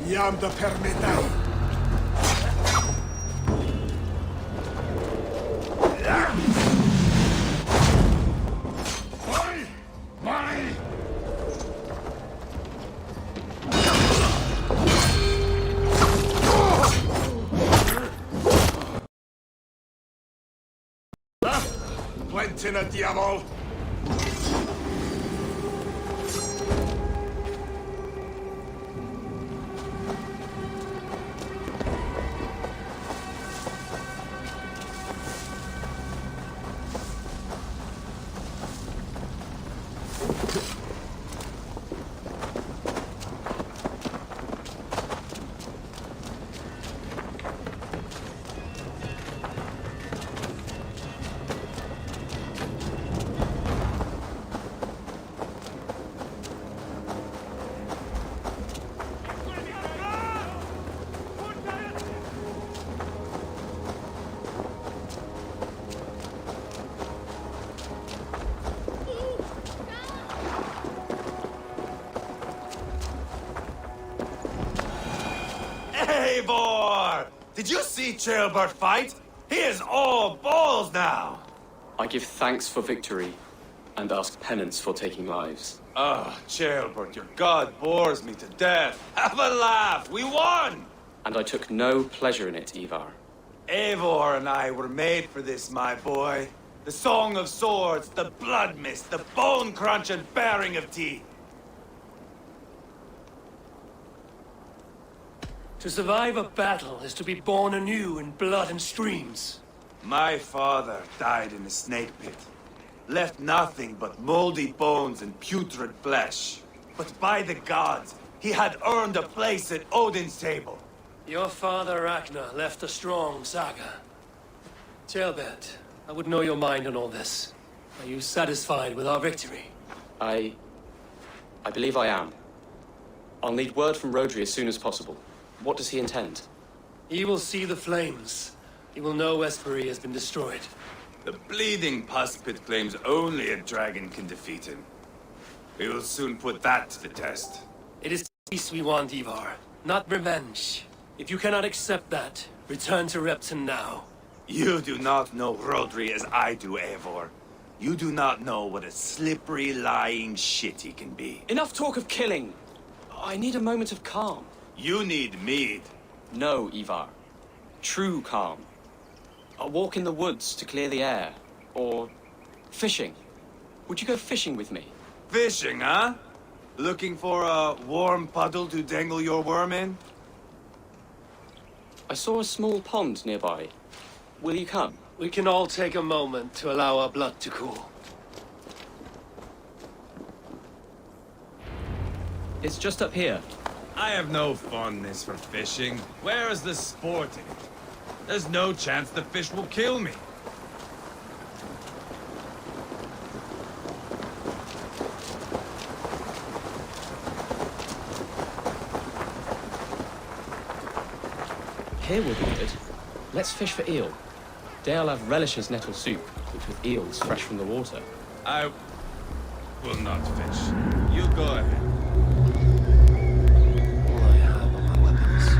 Speaker 12: Iam da permetai. Quentin diavol!
Speaker 2: Did you see Ceolbert fight? He is all balls now!
Speaker 5: I give thanks for victory, and ask penance for taking lives.
Speaker 2: Oh, Ceolbert, your god bores me to death. Have a laugh! We won!
Speaker 5: And I took no pleasure in it, Ivar.
Speaker 2: Eivor and I were made for this, my boy. The song of swords, the blood mist, the bone crunch and baring of teeth.
Speaker 1: To survive a battle is to be born anew in blood and streams.
Speaker 2: My father died in a snake pit. Left nothing but moldy bones and putrid flesh. But by the gods, he had earned a place at Odin's table.
Speaker 1: Your father Ragnar left a strong saga. Ceolbert, I would know your mind on all this. Are you satisfied with our victory?
Speaker 5: I believe I am. I'll need word from Rodri as soon as possible. What does he intend?
Speaker 1: He will see the flames. He will know Westbury has been destroyed.
Speaker 2: The bleeding pus pit claims only a dragon can defeat him. We will soon put that to the test.
Speaker 1: It is peace we want, Ivar, not revenge. If you cannot accept that, return to Repton now.
Speaker 2: You do not know Rodri as I do, Eivor. You do not know what a slippery, lying shit he can be.
Speaker 5: Enough talk of killing! I need a moment of calm.
Speaker 2: You need mead.
Speaker 5: No, Ivar. True calm. A walk in the woods to clear the air. Or fishing. Would you go fishing with me?
Speaker 2: Fishing, huh? Looking for a warm puddle to dangle your worm in?
Speaker 5: I saw a small pond nearby. Will you come?
Speaker 1: We can all take a moment to allow our blood to cool.
Speaker 5: It's just up here.
Speaker 2: I have no fondness for fishing. Where is the sport in it? There's no chance the fish will kill me.
Speaker 5: Here will be good. Let's fish for eel. Dale have relishes nettle soup, which with eels fresh from the water.
Speaker 2: I will not fish. You go ahead.
Speaker 1: All I have are my weapons.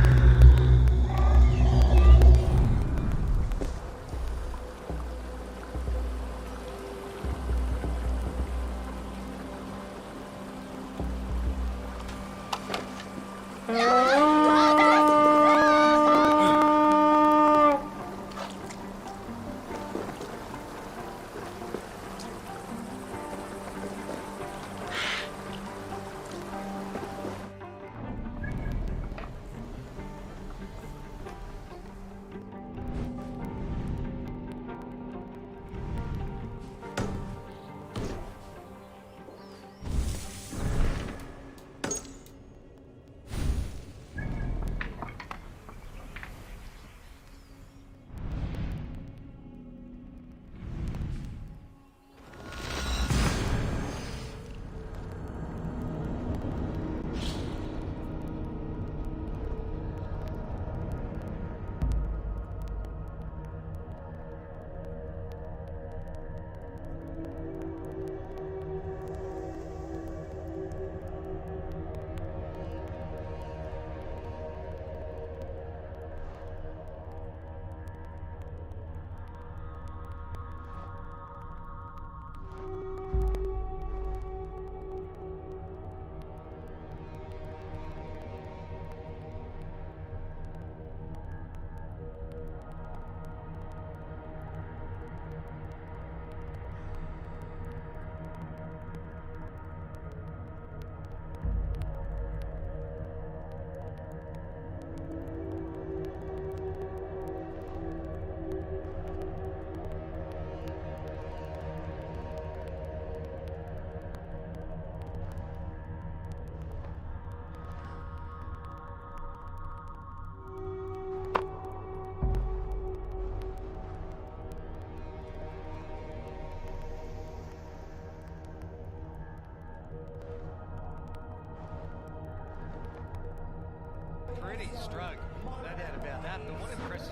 Speaker 11: Pretty struck. No doubt about that. The one impresses.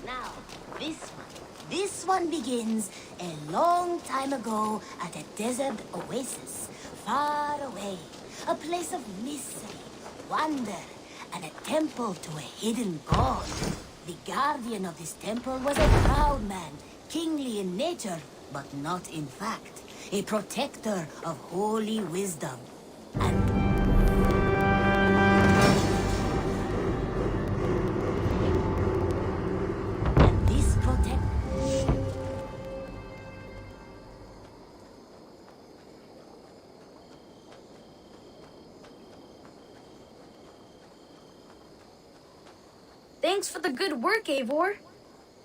Speaker 14: Now, this one begins a long time ago at a desert oasis, far away. A place of mystery, wonder, and a temple to a hidden god. The guardian of this temple was a proud man, kingly in nature, but not in fact. A protector of holy wisdom. And this
Speaker 15: Thanks for the good work, Eivor.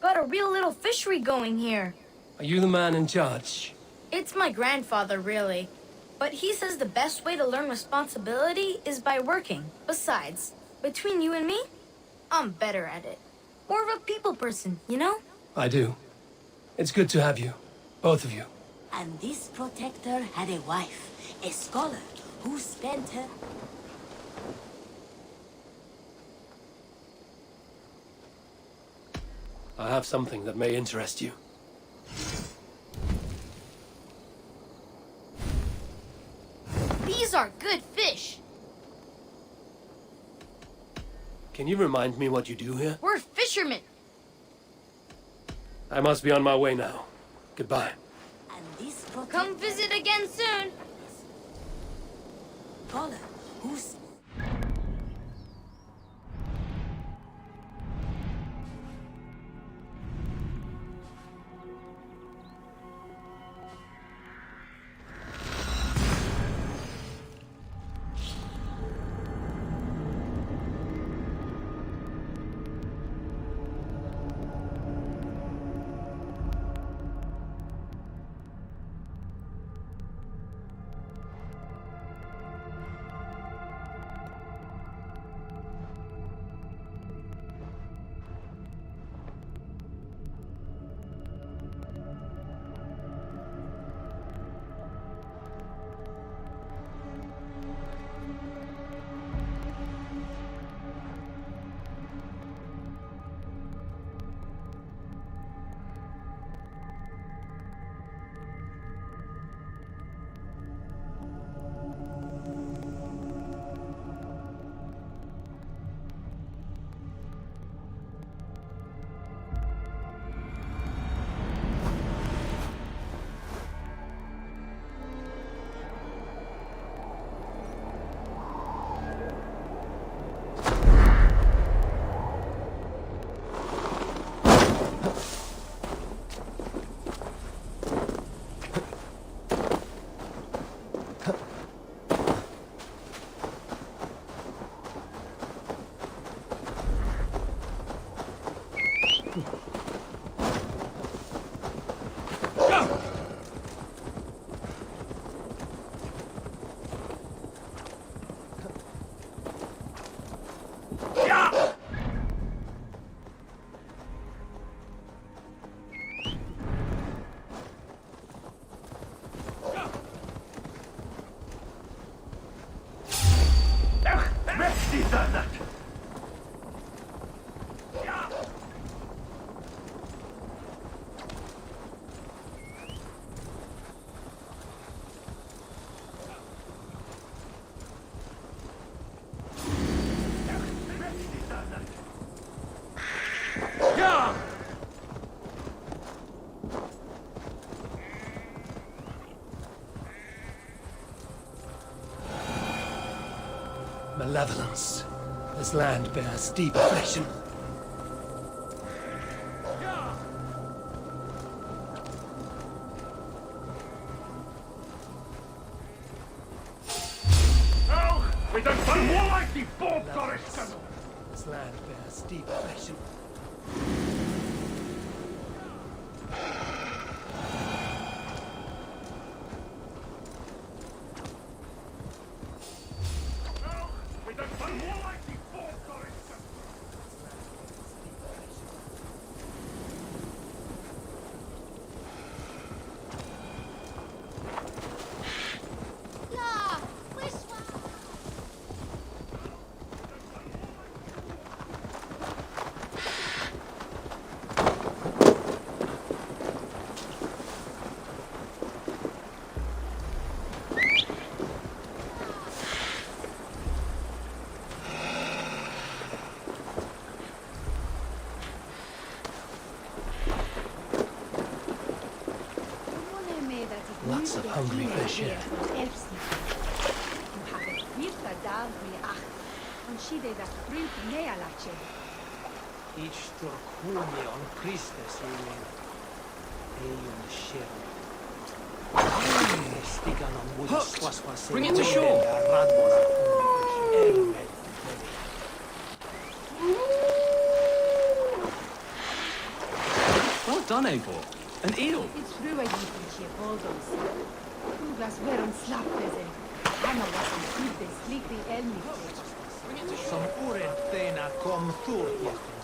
Speaker 15: Got a real little fishery going here.
Speaker 1: Are you the man in charge?
Speaker 15: It's my grandfather, really. But he says the best way to learn responsibility is by working. Besides, between you and me, I'm better at it. More of a people person, you know?
Speaker 1: I do. It's good to have you. Both of you.
Speaker 14: And this protector had a wife, a scholar, who spent her...
Speaker 1: I have something that may interest you.
Speaker 15: These are good fish.
Speaker 1: Can you remind me what you do here?
Speaker 15: We're fishermen.
Speaker 1: I must be on my way now. Goodbye.
Speaker 14: And this
Speaker 15: Come visit again soon.
Speaker 14: Paula, who's...
Speaker 1: Malevolence. This land bears deep affliction.
Speaker 10: We don't find more like the Borgorisk!
Speaker 1: This land bears deep affliction. Lots of hungry fish here. Each Storkuni on Christus
Speaker 5: Hooked! Bring it to shore! Well done, Eivor. An eel!
Speaker 4: It's true I didn't reach your bulldogs. Douglas were on slap present. Anna wasn't good, they sleepy elmi.
Speaker 1: Som urentena kom turkjeten.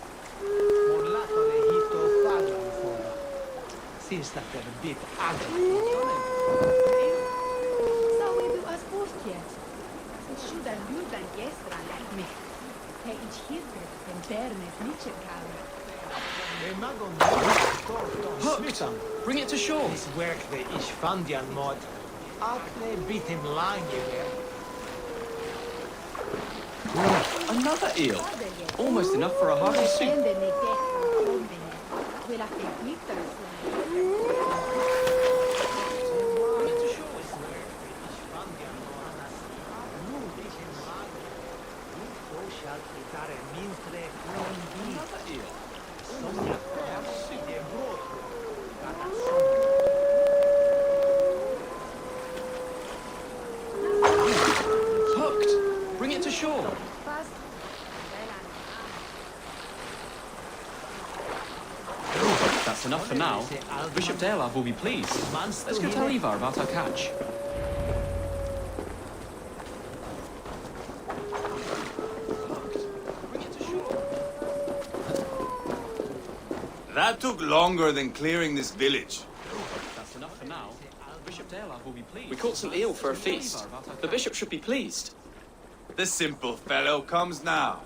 Speaker 1: Morlatore hito fallan for. Sista ter bit agri.
Speaker 4: Så vi du as bortjet. Så skjuda ludan gestra like me. He ich hidre, den bernes nichekare.
Speaker 5: Hooked! Bring it to shore!
Speaker 1: This work the Ishvandian mod. Akne beat him lying here.
Speaker 5: Another eel! Almost enough for a hearty soup. Hooked! Bring it to shore! That's enough for now. Bishop Deolav will be pleased. Let's go tell Ivar about our catch.
Speaker 2: That took longer than clearing this village.
Speaker 5: That's enough for now. Bishop Deolav will be pleased. We caught some eel for a feast. The bishop should be pleased.
Speaker 2: The simple fellow comes now.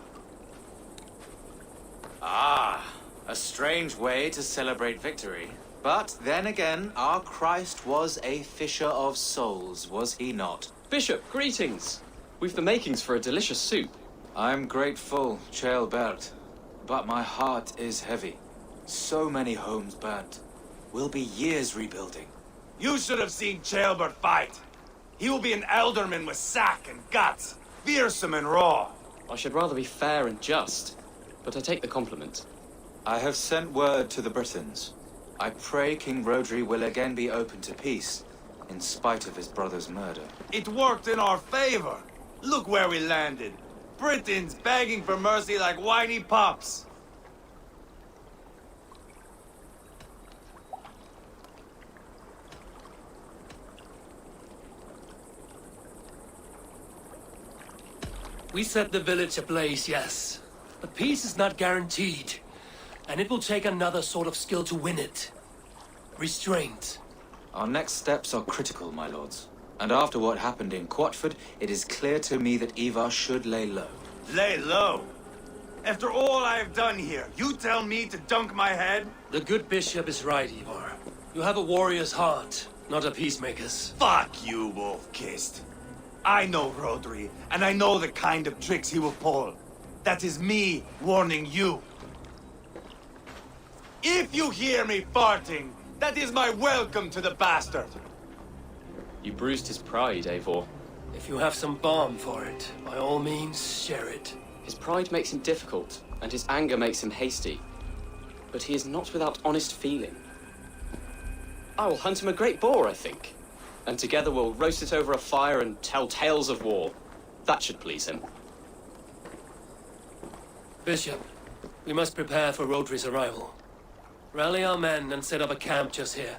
Speaker 8: Ah, a strange way to celebrate victory. But then again, our Christ was a fisher of souls, was he not?
Speaker 5: Bishop, greetings. We've the makings for a delicious soup.
Speaker 8: I'm grateful, Ceolbert, but my heart is heavy. So many homes burnt. We'll be years rebuilding.
Speaker 2: You should have seen Ceolbert fight. He will be an alderman with sack and guts, fearsome and raw.
Speaker 5: I should rather be fair and just, but I take the compliment.
Speaker 8: I have sent word to the Britons. I pray King Rodri will again be open to peace, in spite of his brother's murder.
Speaker 2: It worked in our favor. Look where we landed. Britons begging for mercy like whiny pups.
Speaker 1: We set the village ablaze, yes. But peace is not guaranteed. And it will take another sort of skill to win it. Restraint.
Speaker 8: Our next steps are critical, my lords. And after what happened in Quatford, it is clear to me that Ivar should lay low.
Speaker 2: Lay low? After all I have done here, you tell me to dunk my head?
Speaker 1: The good bishop is right, Ivar. You have a warrior's heart, not a peacemaker's.
Speaker 2: Fuck you, Wolf-Kissed. I know Rodri, and I know the kind of tricks he will pull. That is me warning you. If you hear me farting, that is my welcome to the bastard.
Speaker 5: You bruised his pride, Eivor.
Speaker 1: If you have some balm for it, by all means, share it.
Speaker 5: His pride makes him difficult, and his anger makes him hasty. But he is not without honest feeling. I will hunt him a great boar, I think. And together we'll roast it over a fire and tell tales of war. That should please him.
Speaker 1: Bishop, we must prepare for Rodri's arrival. Rally our men and set up a camp just here.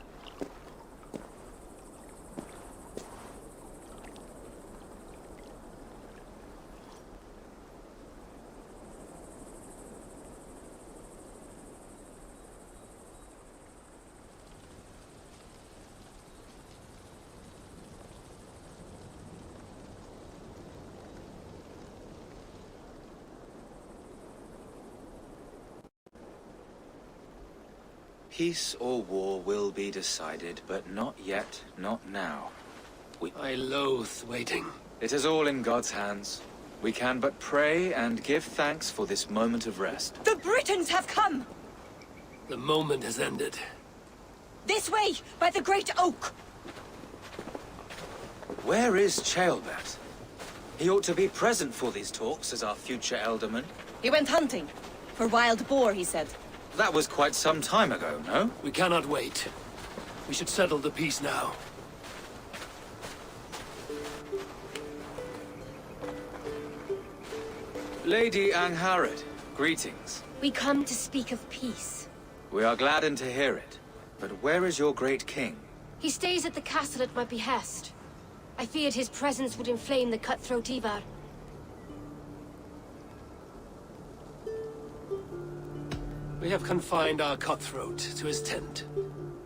Speaker 8: Peace or war will be decided, but not yet, not now.
Speaker 1: I loathe waiting.
Speaker 8: It is all in God's hands. We can but pray and give thanks for this moment of rest.
Speaker 16: The Britons have come!
Speaker 1: The moment has ended.
Speaker 16: This way, by the Great Oak!
Speaker 8: Where is Ceolbert? He ought to be present for these talks as our future alderman.
Speaker 16: He went hunting. For wild boar, he said.
Speaker 8: That was quite some time ago, no?
Speaker 1: We cannot wait. We should settle the peace now.
Speaker 8: Lady Angharad, greetings.
Speaker 9: We come to speak of peace.
Speaker 8: We are gladdened to hear it. But where is your great king?
Speaker 9: He stays at the castle at my behest. I feared his presence would inflame the cutthroat Ivar.
Speaker 1: We have confined our cutthroat to his tent.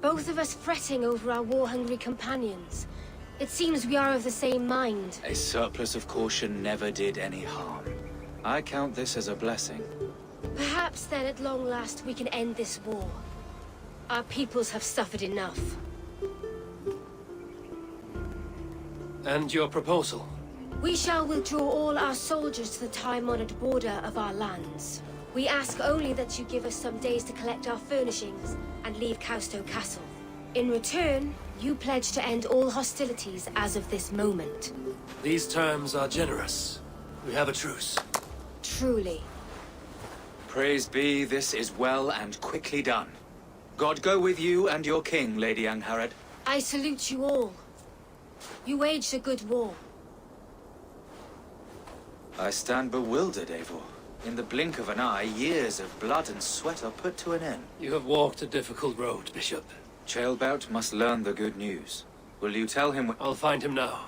Speaker 9: Both of us fretting over our war-hungry companions. It seems we are of the same mind.
Speaker 8: A surplus of caution never did any harm. I count this as a blessing.
Speaker 9: Perhaps then at long last we can end this war. Our peoples have suffered enough.
Speaker 1: And your proposal?
Speaker 9: We shall withdraw all our soldiers to the time-honored border of our lands. We ask only that you give us some days to collect our furnishings and leave Causto Castle. In return, you pledge to end all hostilities as of this moment.
Speaker 1: These terms are generous. We have a truce.
Speaker 9: Truly.
Speaker 8: Praise be, this is well and quickly done. God go with you and your king, Lady Angharad.
Speaker 9: I salute you all. You waged a good war.
Speaker 8: I stand bewildered, Eivor. In the blink of an eye, years of blood and sweat are put to an end.
Speaker 1: You have walked a difficult road, Bishop.
Speaker 8: Chaelbert must learn the good news. Will you tell him?
Speaker 1: I'll find him now.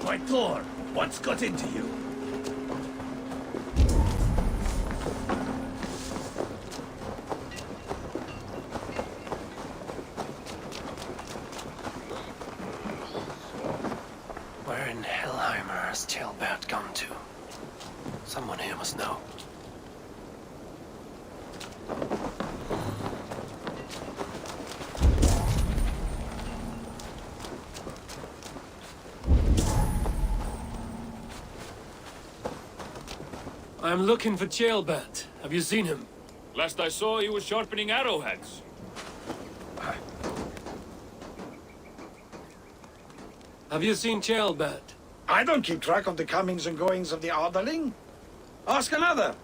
Speaker 10: My Thor, what's got into you?
Speaker 1: Where in Hellheimer has Chaelbert gone to? Someone here must know. I'm looking for Chaelbert. Have you seen him?
Speaker 13: Last I saw, he was sharpening arrowheads.
Speaker 1: Have you seen Chaelbert?
Speaker 10: I don't keep track of the comings and goings of the Arderling. Ask another.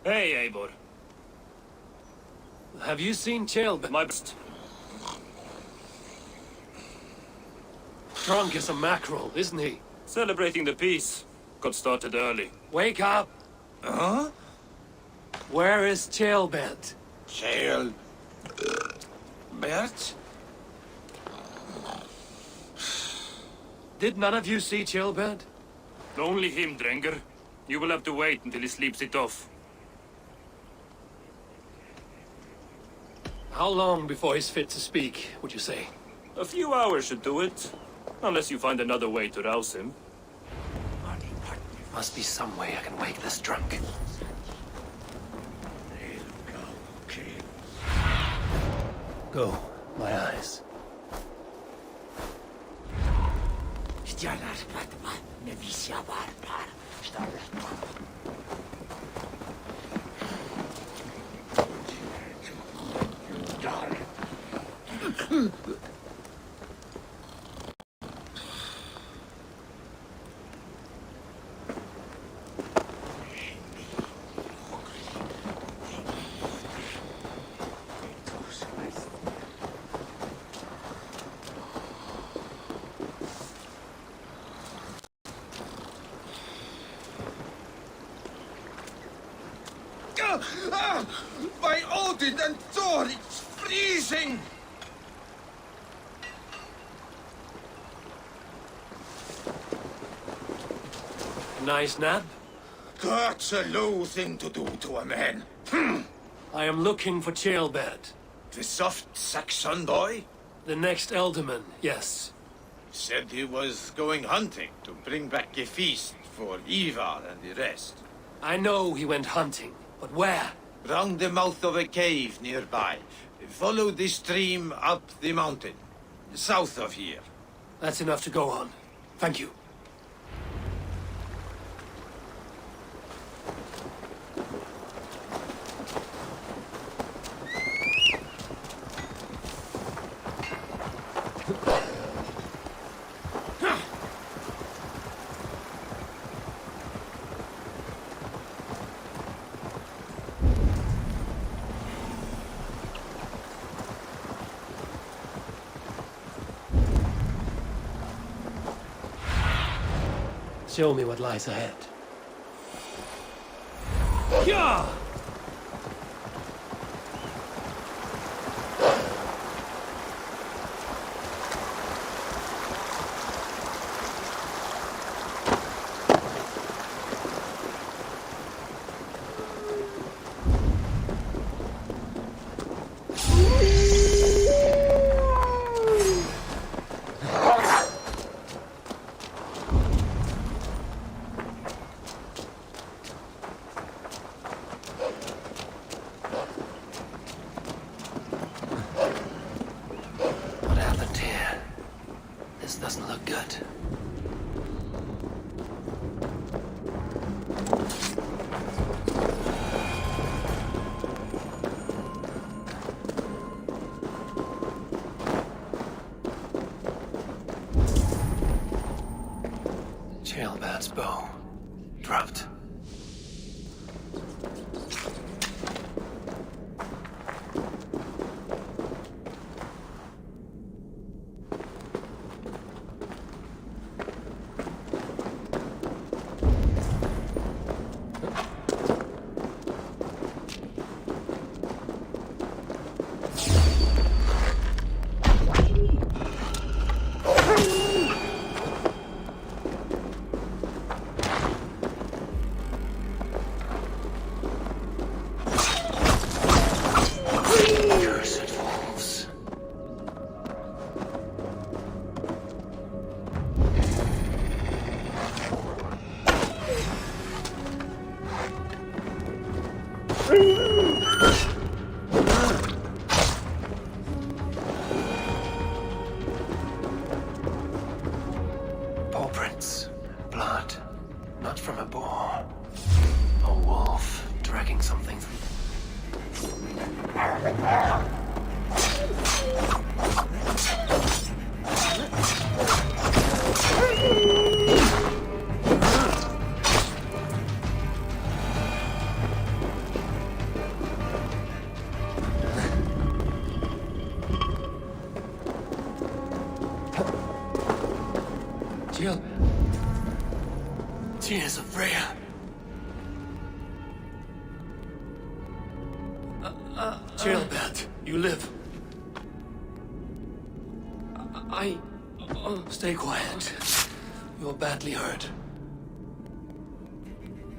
Speaker 13: Hey, Eivor.
Speaker 1: Have you seen Chaelbert?
Speaker 13: My best.
Speaker 1: Drunk as a mackerel, isn't he?
Speaker 13: Celebrating the peace. Got started early.
Speaker 1: Wake up!
Speaker 10: Huh?
Speaker 1: Where is Chaelbert?
Speaker 10: Bert?
Speaker 1: Did none of you see Chaelbert?
Speaker 13: Only him, Drenger. You will have to wait until he sleeps it off.
Speaker 1: How long before he's fit to speak, would you say?
Speaker 13: A few hours should do it. Unless you find another way to rouse him.
Speaker 1: Must be some way I can wake this drunk. Go, my eyes.
Speaker 10: By Odin and Thor, it's freezing!
Speaker 1: Nice nap?
Speaker 10: That's a low thing to do to a man.
Speaker 1: I am looking for Chaelbert.
Speaker 10: The soft Saxon boy?
Speaker 1: The next Elderman, yes.
Speaker 2: Said he was going hunting to bring back a feast for Ivar and the rest.
Speaker 1: I know he went hunting, but where?
Speaker 2: Round the mouth of a cave nearby. Follow the stream up the mountain. South of here.
Speaker 1: That's enough to go on. Thank you. Show me what lies ahead. Yeah! This doesn't look good. Jailbird's bow. Dropped. Paw prints. Blood. Not from a boar. A wolf dragging something. Jill. Tears of Freya. Jailbird, you live. Stay quiet. You're badly hurt.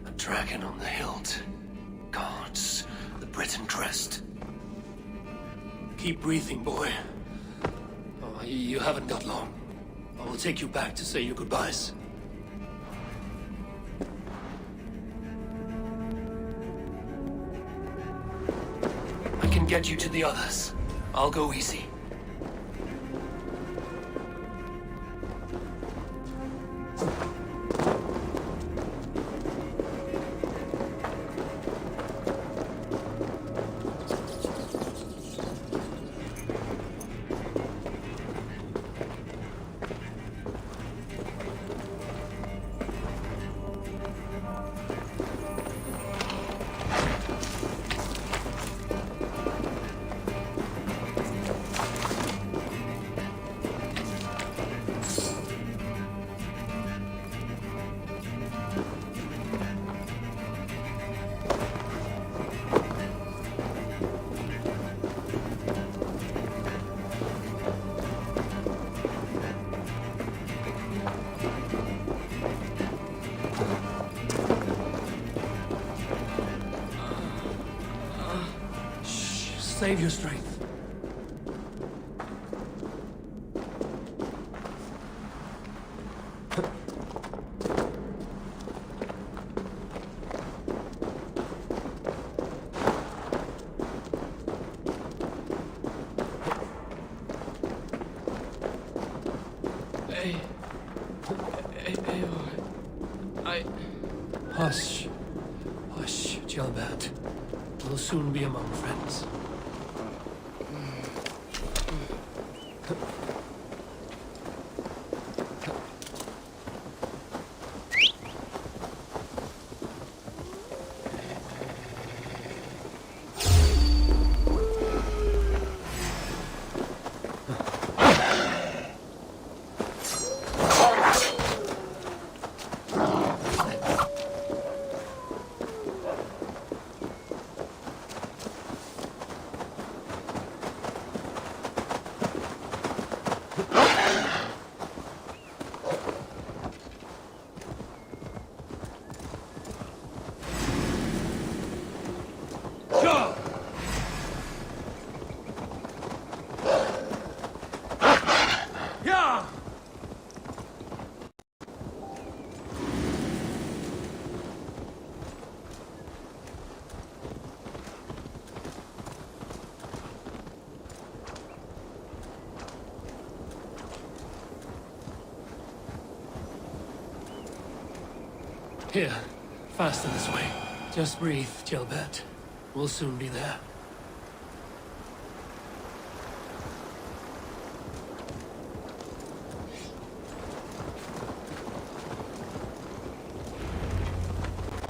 Speaker 1: A dragon on the hilt. Guards the Britain crest. Keep breathing, boy. Oh, you haven't got long. I will take you back to say your goodbyes. I can get you to the others. I'll go easy. Save your strength. Hush. Hush, Jailbird. We'll soon be among friends. Here, faster this way. Just breathe, Gilbert. We'll soon be there.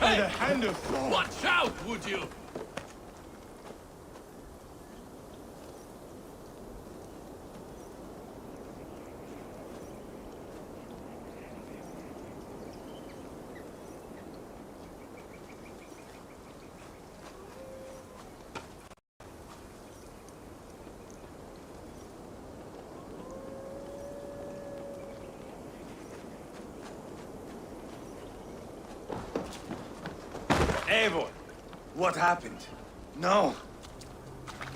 Speaker 2: By the hand of God!
Speaker 17: Watch out, would you?
Speaker 2: Eivor, what happened? No.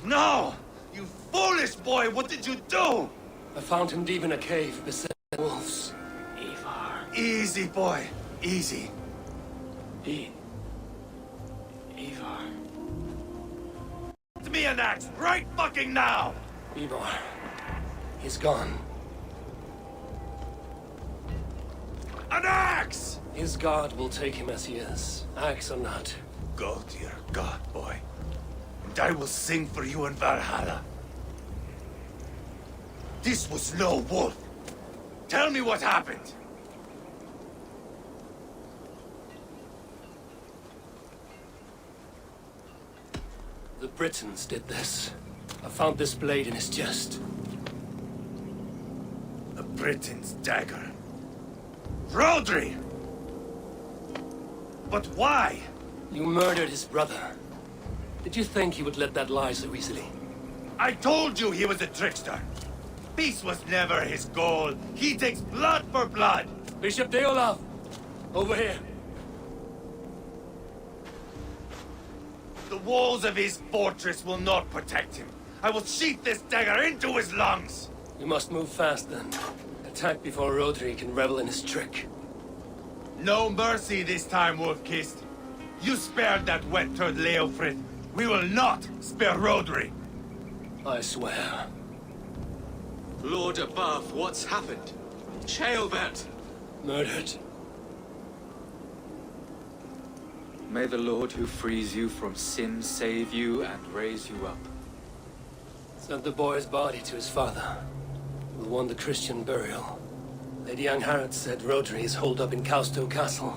Speaker 2: No! You foolish boy, what did you do?
Speaker 1: I found him deep in a cave beside wolves. Ivar.
Speaker 2: Easy, boy. Easy.
Speaker 1: Ivar.
Speaker 2: Give me an axe right fucking now!
Speaker 1: Ivar. He's gone.
Speaker 2: An axe!
Speaker 1: His god will take him as he is, axe or not.
Speaker 2: Go to your god, boy. And I will sing for you in Valhalla. This was no wolf. Tell me what happened.
Speaker 1: The Britons did this. I found this blade in his chest.
Speaker 2: The Britons' dagger. Rodri! But why?
Speaker 1: You murdered his brother. Did you think he would let that lie so easily?
Speaker 2: I told you he was a trickster. Peace was never his goal. He takes blood for blood.
Speaker 1: Bishop Deolav! Over here.
Speaker 2: The walls of his fortress will not protect him. I will sheath this dagger into his lungs.
Speaker 1: You must move fast then. Attack before Rodri can revel in his trick.
Speaker 2: No mercy this time, Wolf-Kissed. You spared that wet turd Leofrid. We will not spare Rodri.
Speaker 1: I swear.
Speaker 8: Lord above, what's happened? Ceolbert!
Speaker 1: Murdered.
Speaker 8: May the Lord who frees you from sin save you and raise you up.
Speaker 1: Sent the boy's body to his father. We'll want the Christian burial. Lady Angharad said Rodri is holed up in Causto Castle.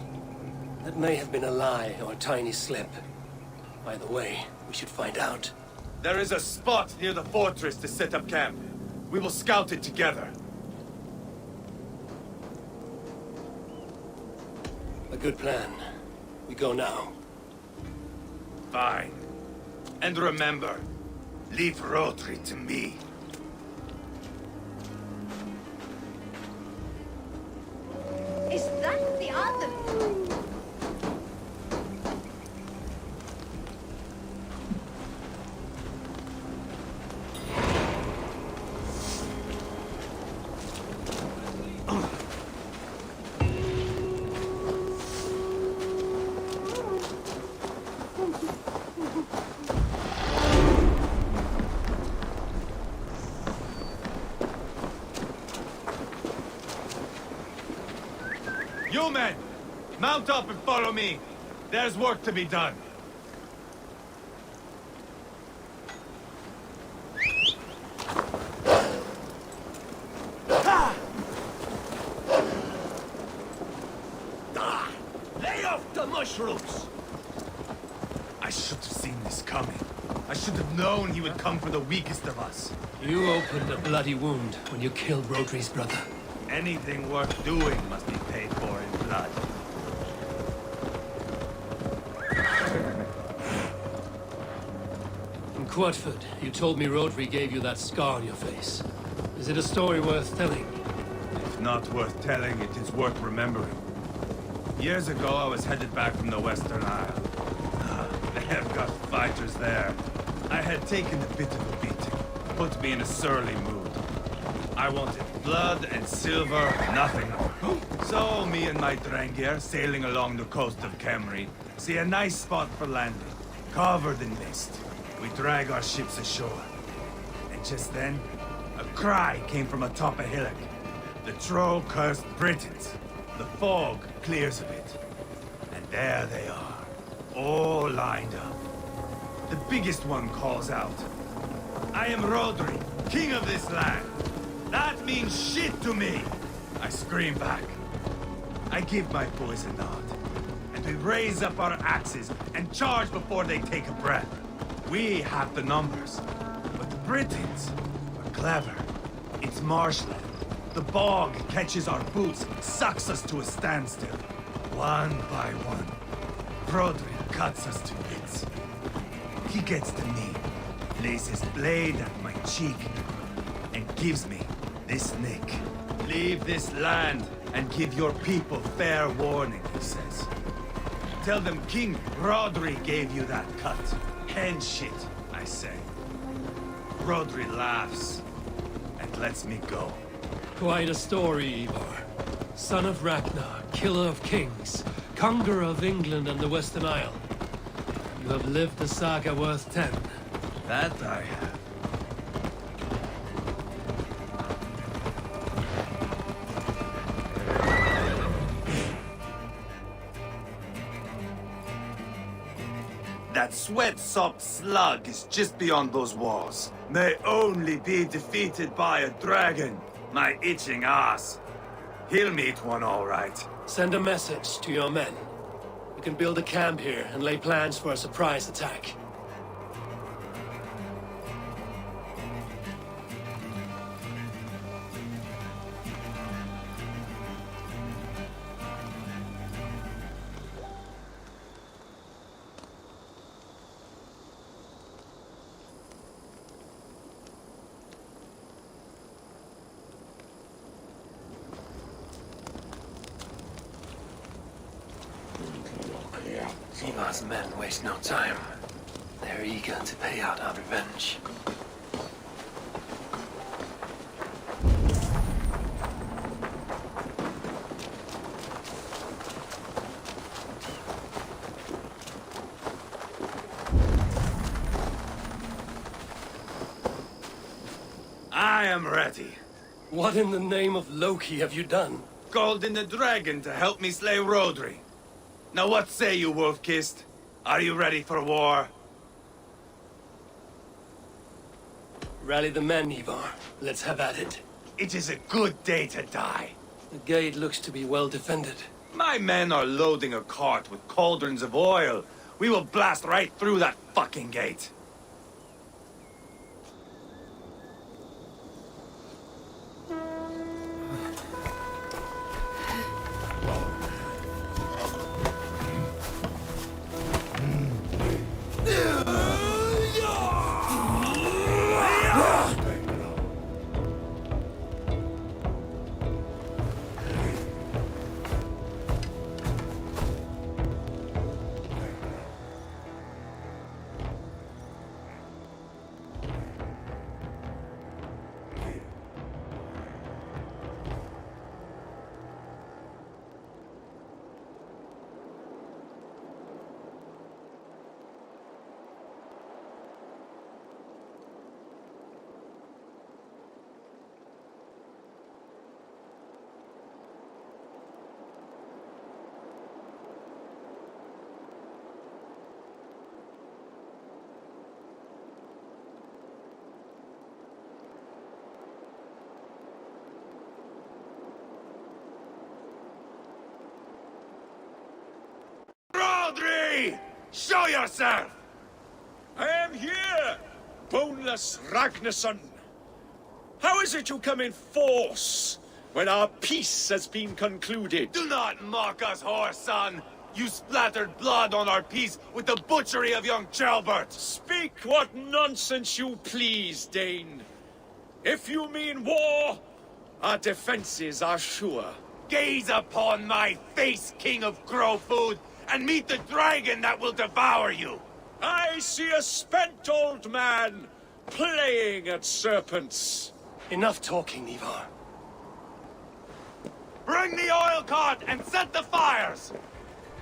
Speaker 1: That may have been a lie or a tiny slip. Either way, we should find out.
Speaker 2: There is a spot near the fortress to set up camp. We will scout it together.
Speaker 1: A good plan. We go now.
Speaker 2: Fine. And remember, leave Rodri to me.
Speaker 4: Is that the other?
Speaker 2: You men, mount up and follow me. There's work to be done.
Speaker 17: Lay off the mushrooms!
Speaker 2: I should have seen this coming. I should have known he would come for the weakest of us.
Speaker 1: You opened a bloody wound when you killed Rodri's brother.
Speaker 2: Anything worth doing must be paid for in blood.
Speaker 1: In Quadford, you told me Rodri gave you that scar on your face. Is it a story worth telling?
Speaker 2: If not worth telling, it is worth remembering. Years ago, I was headed back from the Western Isle. They have got fighters there. I had taken a bit of a beating. Put me in a surly mood. I wanted blood and silver, nothing more. So, me and my Drengir, sailing along the coast of Kemri, see a nice spot for landing, covered in mist. We drag our ships ashore. And just then, a cry came from atop a hillock. The troll-cursed Britons. The fog clears a bit. There they are, all lined up. The biggest one calls out, "I am Rodri, king of this land. That means shit to me." I scream back. I give my boys a nod, and we raise up our axes and charge before they take a breath. We have the numbers, but the Britons are clever. It's marshland. The bog catches our boots, sucks us to a standstill. One by one, Rodri cuts us to bits. He gets to me, lays his blade at my cheek, and gives me this nick. "Leave this land and give your people fair warning," he says. "Tell them King Rodri gave you that cut." "Hen shit," I say. Rodri laughs and lets me go.
Speaker 1: Quite a story, Ivar. Son of Ragnar, killer of kings, conqueror of England and the Western Isle. You have lived a saga worth 10.
Speaker 2: That I have. That sweat-sopped slug is just beyond those walls. May only be defeated by a dragon. My itching ass. He'll meet one all right.
Speaker 1: Send a message to your men. You can build a camp here and lay plans for a surprise attack. Ivar's men waste no time. They're eager to pay out our revenge.
Speaker 2: I am ready.
Speaker 1: What in the name of Loki have you done?
Speaker 2: Called in the dragon to help me slay Rodri. Now what say you, Wolf-Kissed? Are you ready for war?
Speaker 1: Rally the men, Ivar. Let's have at it.
Speaker 2: It is a good day to die.
Speaker 1: The gate looks to be well defended.
Speaker 2: My men are loading a cart with cauldrons of oil. We will blast right through that fucking gate. Rodri! Show yourself!
Speaker 6: I am here, boneless Ragnarsson. How is it you come in force when our peace has been concluded?
Speaker 2: Do not mock us, whoreson! You splattered blood on our peace with the butchery of young Chalbert!
Speaker 6: Speak what nonsense you please, Dane. If you mean war, our defenses are sure.
Speaker 2: Gaze upon my face, King of Grow Food, and meet the dragon that will devour you!
Speaker 6: I see a spent old man playing at serpents.
Speaker 1: Enough talking, Ivar.
Speaker 2: Bring the oil cart and set the fires!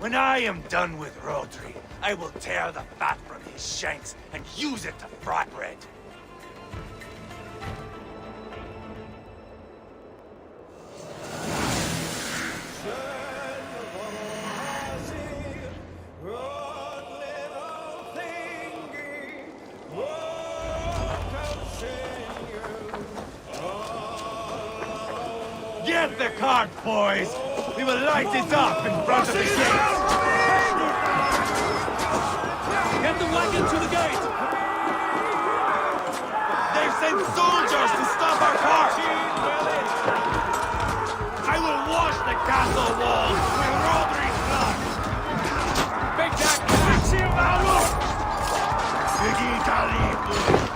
Speaker 2: When I am done with Rodri, I will tear the fat from his shanks and use it to fry bread. the cart, boys! We will light it up in front of the gate!
Speaker 17: Get the wagon to the gate!
Speaker 2: They've sent soldiers to stop our cart! I will wash the castle walls with Roderick's blood! Big Jack, fix him out! Biggie Talib!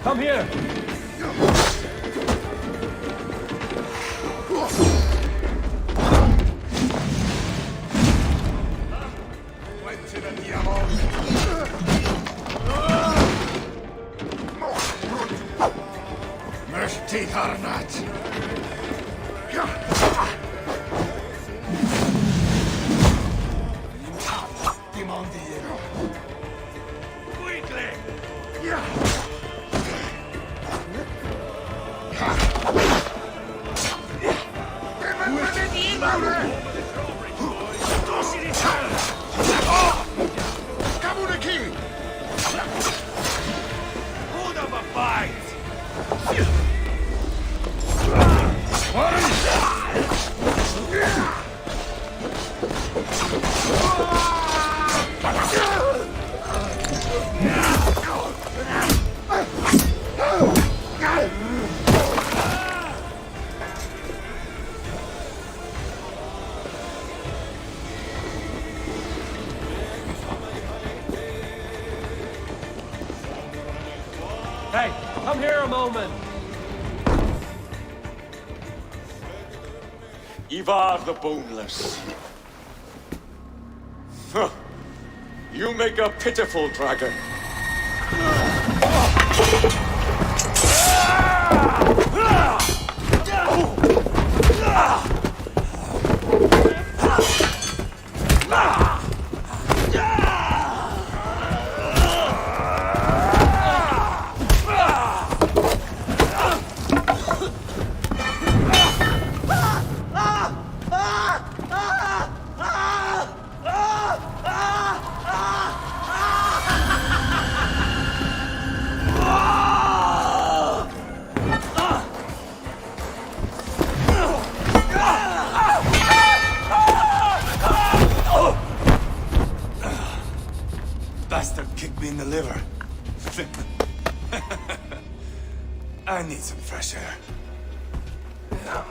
Speaker 17: Come here! Hey, come here a moment.
Speaker 6: Ivar the Boneless. Huh. You make a pitiful dragon.
Speaker 2: Bastard kicked me in the liver. I need some fresh air. Yeah.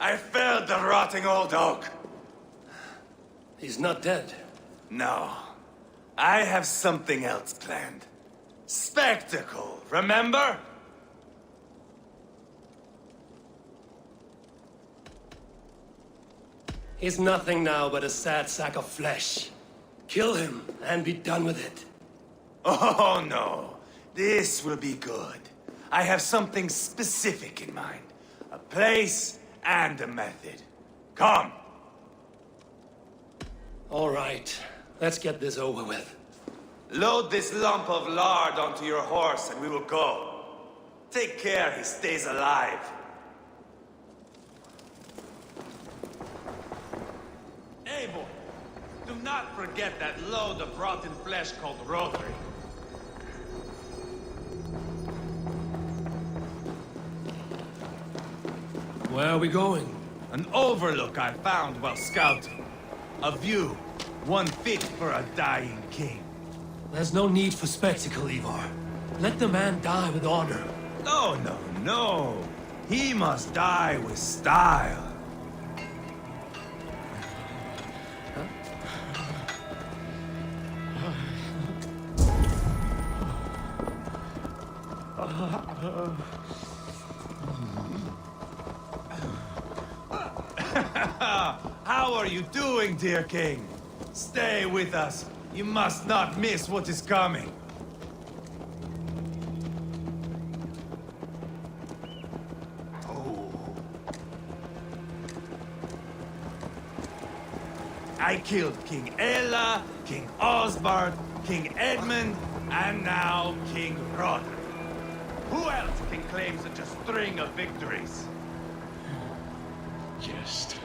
Speaker 2: I felled the rotting old oak.
Speaker 1: He's not dead.
Speaker 2: No. I have something else planned. Spectacle, remember?
Speaker 1: He's nothing now but a sad sack of flesh. Kill him and be done with it.
Speaker 2: Oh no. This will be good. I have something specific in mind. A place and a method. Come!
Speaker 1: All right, let's get this over with.
Speaker 2: Load this lump of lard onto your horse and we will go. Take care he stays alive. Eivor, do not forget that load of rotten flesh called rotary.
Speaker 1: Where are we going?
Speaker 2: An overlook I found while scouting. A view, one fit for a dying king.
Speaker 1: There's no need for spectacle, Ivar. Let the man die with honor.
Speaker 2: No, no, no. He must die with style. How are you doing, dear king? Stay with us. You must not miss what is coming. I killed King Ella, King Osbert, King Edmund, and now King Roderick. Who else can claim such a string of victories?
Speaker 1: Just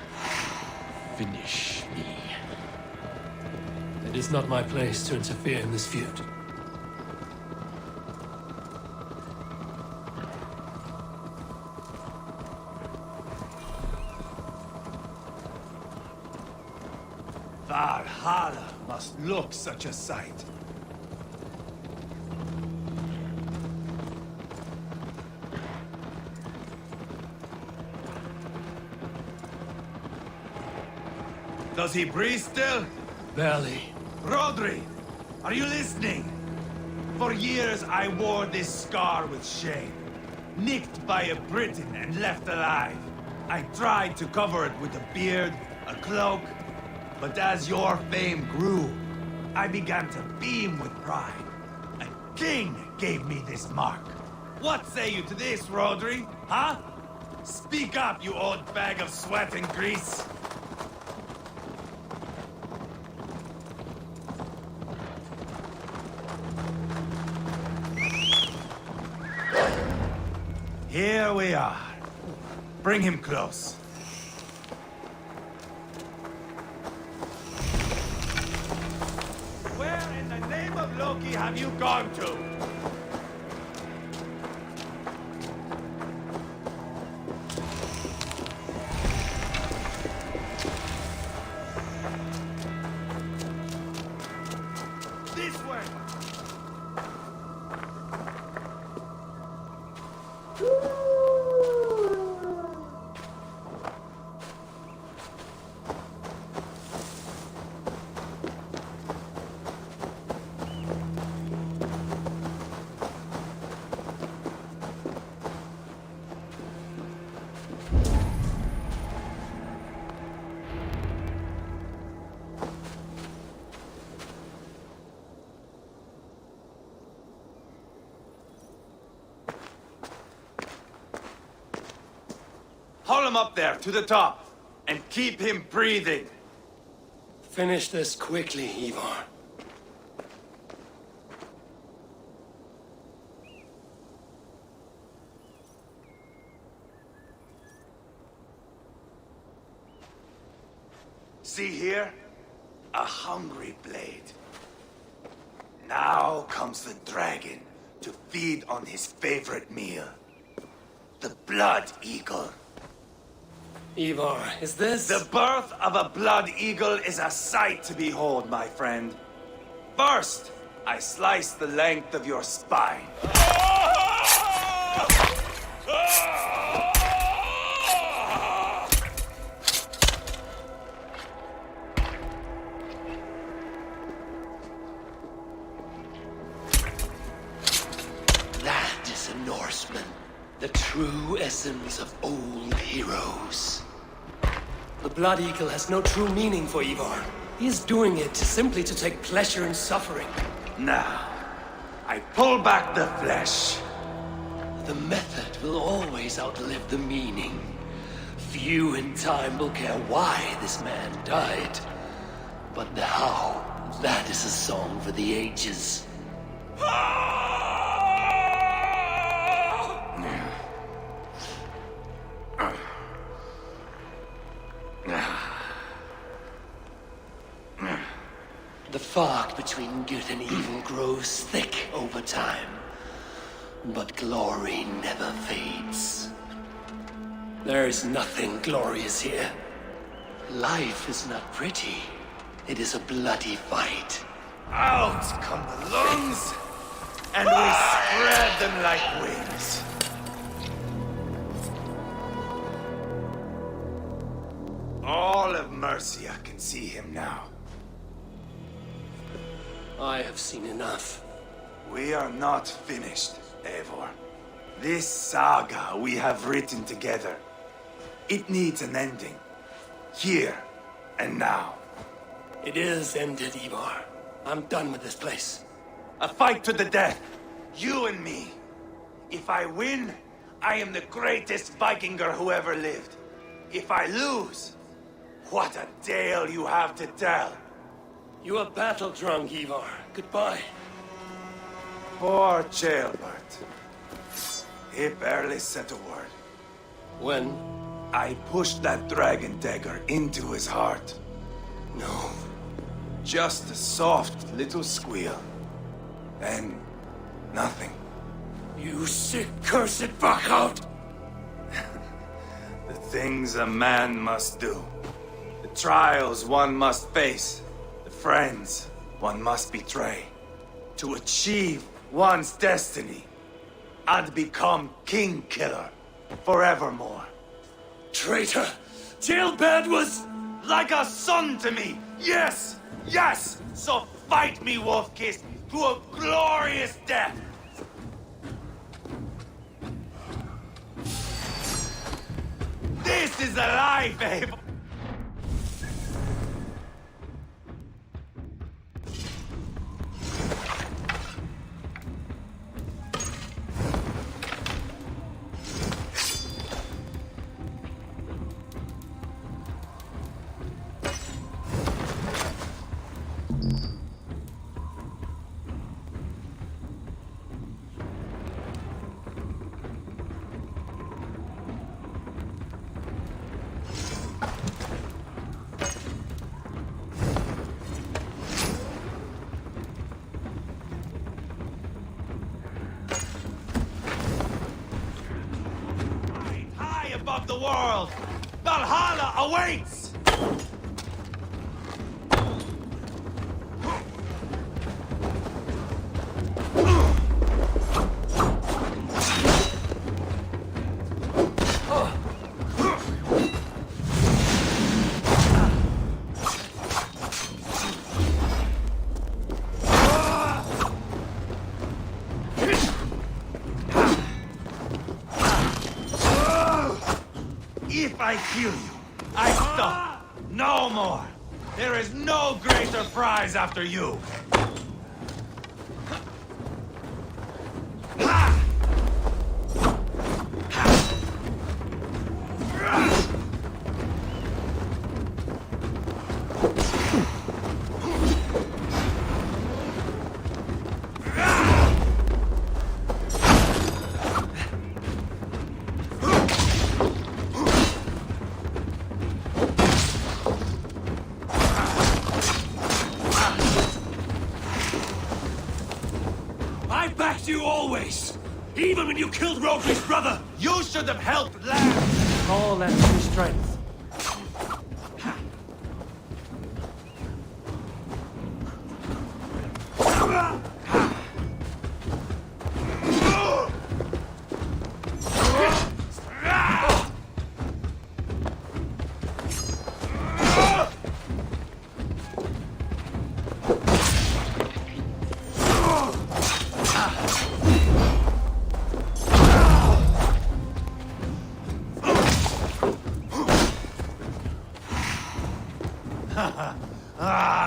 Speaker 1: finish me. It is not my place to interfere in this feud.
Speaker 2: Valhalla must look such a sight. Does he breathe still?
Speaker 1: Barely.
Speaker 2: Rodri, are you listening? For years I wore this scar with shame. Nicked by a Briton and left alive. I tried to cover it with a beard, a cloak, but as your fame grew, I began to beam with pride. A king gave me this mark. What say you to this, Rodri? Huh? Speak up, you old bag of sweat and grease. Here we are. Bring him close. Where in the name of Loki have you gone to? This way! Haul him up there, to the top, and keep him breathing.
Speaker 1: Finish this quickly, Ivar.
Speaker 2: See here? A hungry blade. Now comes the dragon to feed on his favorite meal. The blood eagle.
Speaker 1: Ivar, is this...
Speaker 2: The birth of a blood eagle is a sight to behold, my friend. First, I slice the length of your spine.
Speaker 1: That is a Norseman. The true essence of old heroes. The Blood Eagle has no true meaning for Ivar. He is doing it simply to take pleasure in suffering.
Speaker 2: Now, I pull back the flesh.
Speaker 1: The method will always outlive the meaning. Few in time will care why this man died. But the how, that is a song for the ages. The fog between good and evil grows thick over time. But glory never fades. There is nothing glorious here. Life is not pretty. It is a bloody fight.
Speaker 2: Out come the lungs, and we spread them like wings. All of Mercia can see him now.
Speaker 1: I have seen enough.
Speaker 2: We are not finished, Eivor. This saga we have written together, it needs an ending. Here and now.
Speaker 1: It is ended, Ivar. I'm done with this place.
Speaker 2: A fight to the death. You and me. If I win, I am the greatest Vikinger who ever lived. If I lose, what a tale you have to tell.
Speaker 1: You are battle drunk, Ivar. Goodbye.
Speaker 2: Poor Ceolbert. He barely said a word.
Speaker 1: When?
Speaker 2: I pushed that dragon dagger into his heart.
Speaker 1: No.
Speaker 2: Just a soft little squeal. Then, nothing.
Speaker 1: You sick, cursed fuck-out!
Speaker 2: The things a man must do. The trials one must face. The friends one must betray. To achieve one's destiny. And become king killer forevermore.
Speaker 1: Traitor! Ceolbert was...
Speaker 2: like a son to me! Yes! Yes! So fight me, Wolf-Kissed, to a glorious death! This is a life, Abe! Above the world! Valhalla awaits! If I kill you, I stop. No more. There is no greater prize after you.
Speaker 10: You always! Even when you killed Rogue's brother!
Speaker 2: You should have helped last!
Speaker 17: All that true strength.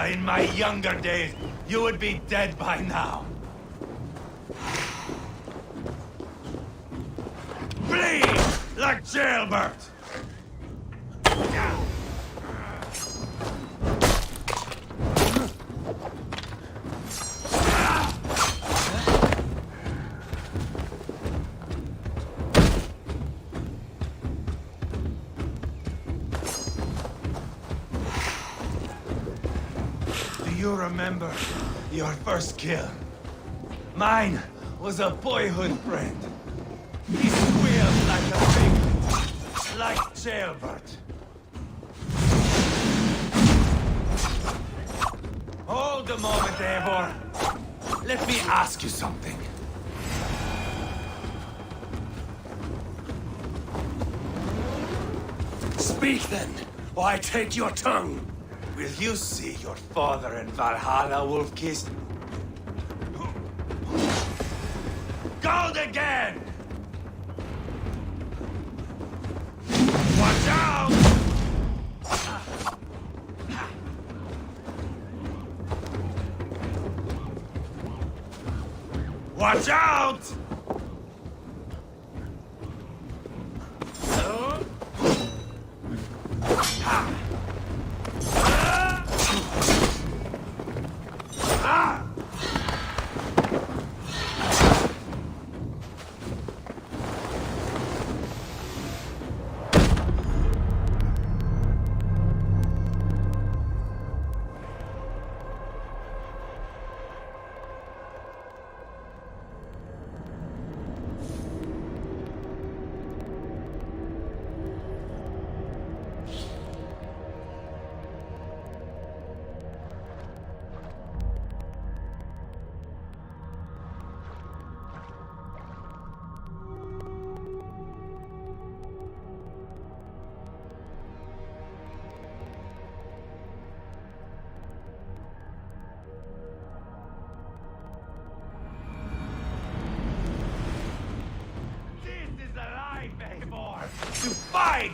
Speaker 2: In my younger days, you would be dead by now. Bleed like jailbird! You remember your first kill? Mine was a boyhood friend. He squealed like a pig, like jailbird. Hold a moment, Eivor. Let me ask you something.
Speaker 10: Speak then, or I take your tongue.
Speaker 2: Will you see your father in Valhalla, Wolf-Kissed? Gold again! Watch out! Watch out!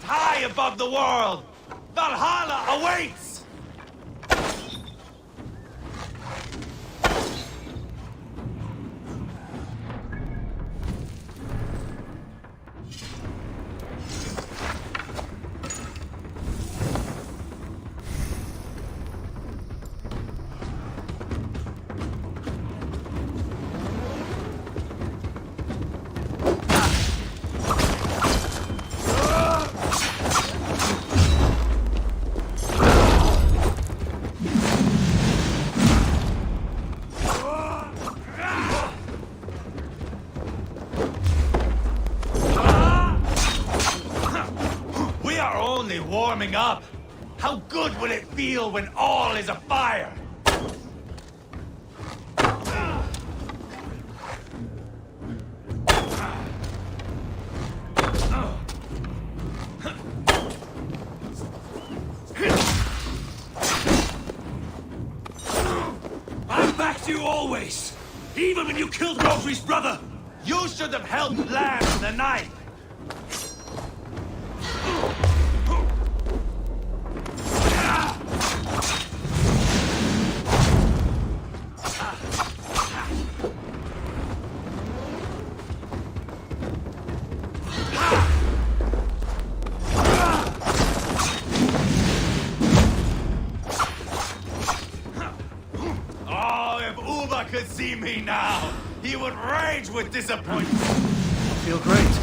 Speaker 2: high above the world! Valhalla awaits! Warming up. How good will it feel when all is afire?
Speaker 10: I'm back to you always, even when you killed Rory's brother.
Speaker 2: You should have helped land the knife. Could see me now, he would rage with disappointment.
Speaker 1: I feel great.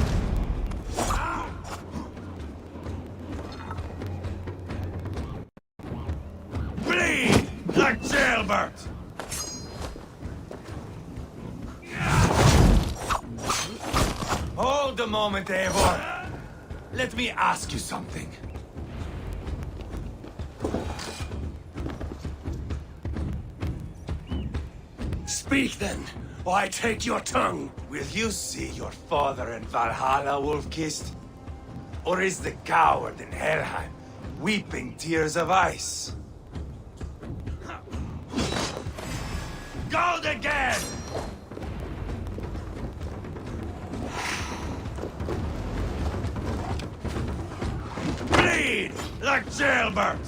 Speaker 2: Bleed like jailbird. Hold a moment, Eivor. Let me ask you something.
Speaker 10: Speak then, or I take your tongue.
Speaker 2: Will you see your father in Valhalla, Wolf-Kissed? Or is the coward in Helheim weeping tears of ice? Gold again! Bleed like jailbird!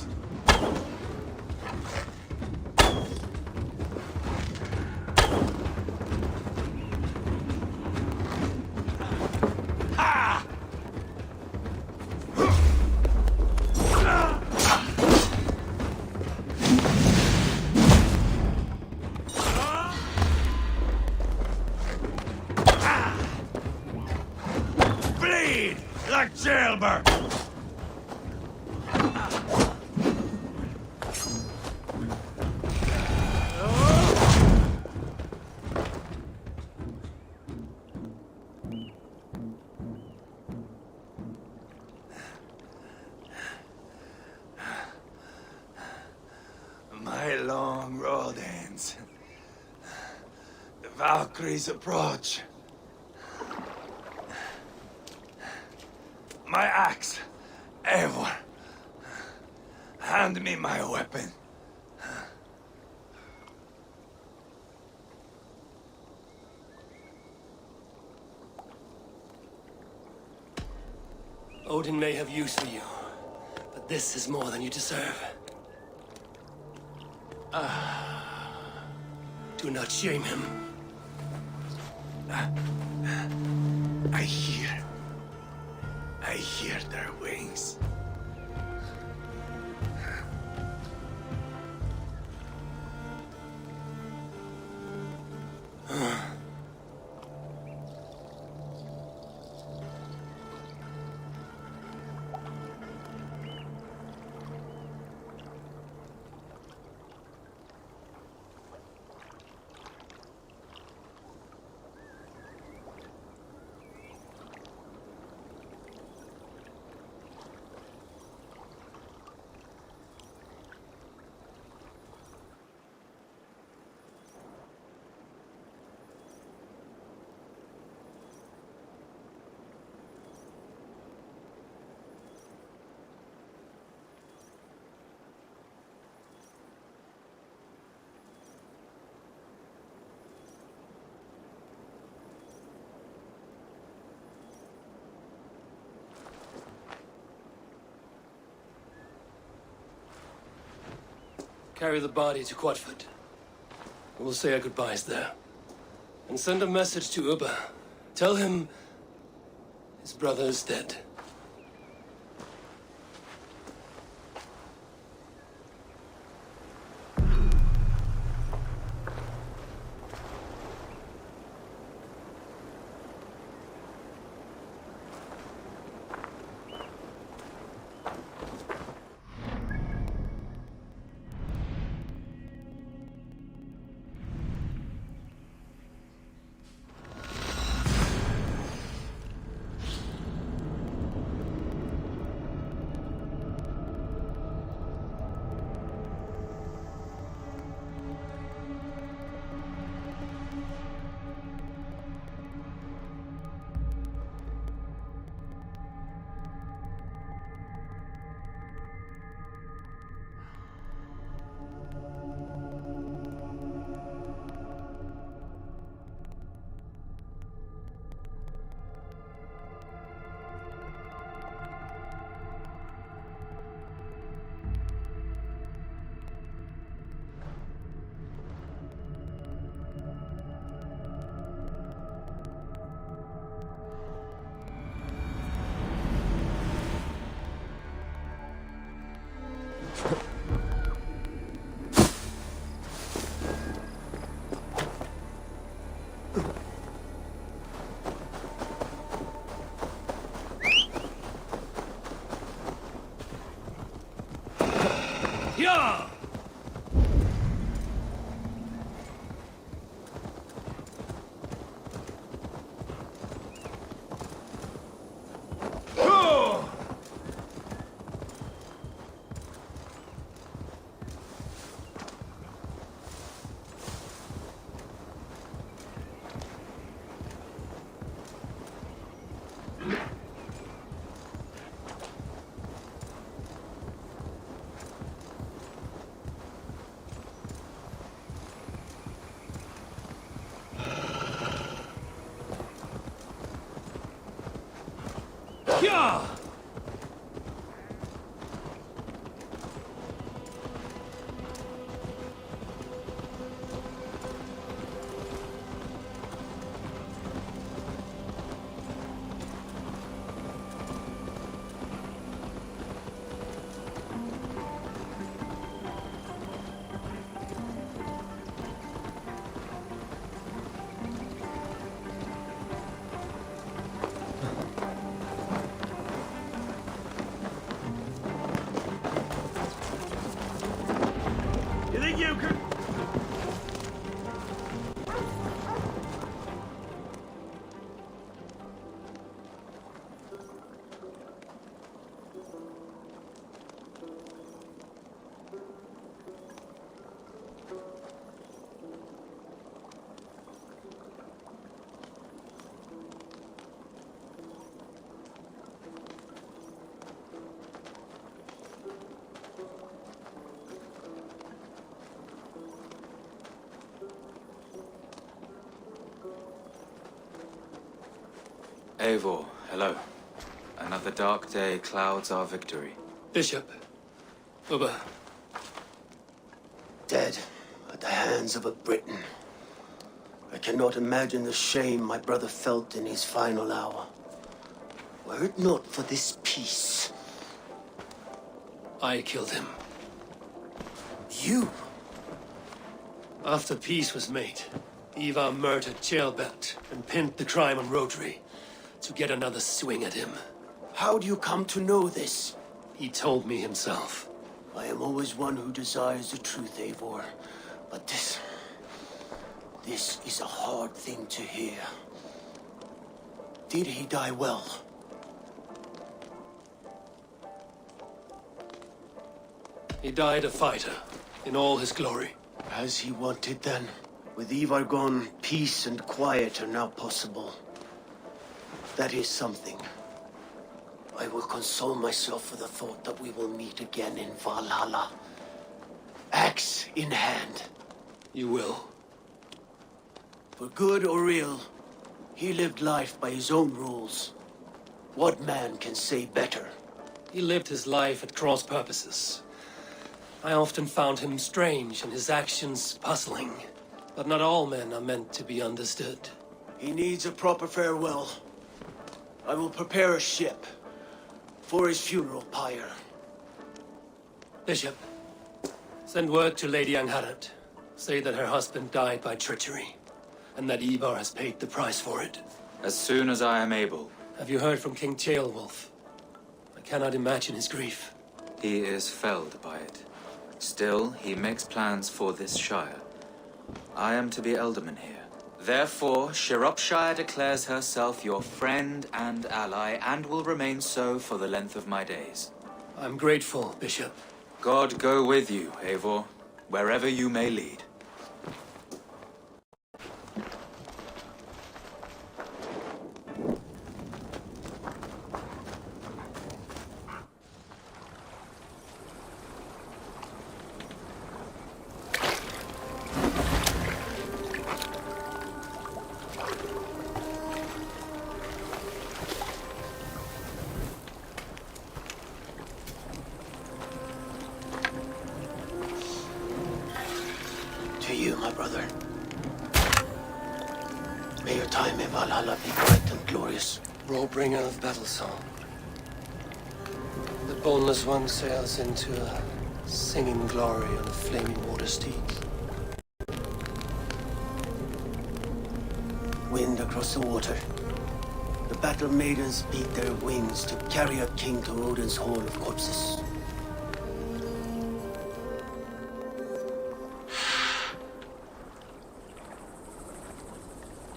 Speaker 2: Like jailbird! My long road ends. The Valkyries approach. My axe, Eivor. Hand me my weapon.
Speaker 1: Odin may have use for you, but this is more than you deserve. Do not shame him.
Speaker 2: I hear their wings.
Speaker 1: Carry the body to Quadford. We'll say our goodbyes there. And send a message to Uba. Tell him his brother is dead. Yeah! Yeah! You think you could...
Speaker 8: Eivor, hello. Another dark day clouds our victory.
Speaker 1: Bishop. Uba.
Speaker 18: Dead at the hands of a Briton. I cannot imagine the shame my brother felt in his final hour. Were it not for this peace.
Speaker 1: I killed him.
Speaker 18: You?
Speaker 1: After peace was made, Ivar murdered Jailbelt and pinned the crime on Rotary to get another swing at him.
Speaker 18: How do you come to know this?
Speaker 1: He told me himself.
Speaker 18: I am always one who desires the truth, Eivor. But this is a hard thing to hear. Did he die well?
Speaker 1: He died a fighter, in all his glory.
Speaker 18: As he wanted then. With Ivar gone, peace and quiet are now possible. That is something. I will console myself for the thought that we will meet again in Valhalla. Axe in hand.
Speaker 1: You will.
Speaker 18: For good or ill, he lived life by his own rules. What man can say better?
Speaker 1: He lived his life at cross purposes. I often found him strange and his actions puzzling. But not all men are meant to be understood.
Speaker 18: He needs a proper farewell. I will prepare a ship for his funeral pyre.
Speaker 1: Bishop, send word to Lady Angharad. Say that her husband died by treachery, and that Ivar has paid the price for it.
Speaker 8: As soon as I am able.
Speaker 1: Have you heard from King Ceolwulf? I cannot imagine his grief.
Speaker 8: He is felled by it. Still, he makes plans for this shire. I am to be Elderman here. Therefore, Sciropescire declares herself your friend and ally, and will remain so for the length of my days.
Speaker 1: I'm grateful, Bishop.
Speaker 8: God go with you, Eivor, wherever you may lead.
Speaker 18: To you, my brother. May your time in Valhalla be bright and glorious.
Speaker 1: Roll-bringer of battle song. The boneless one sails into a singing glory on a flaming water steed.
Speaker 18: Wind across the water. The battle maidens beat their wings to carry a king to Odin's hall of corpses.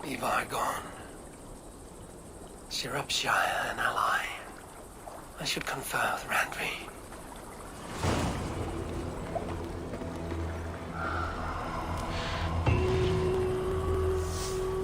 Speaker 1: Ivar gone. Sciropescire an ally. I should confer with Randvi.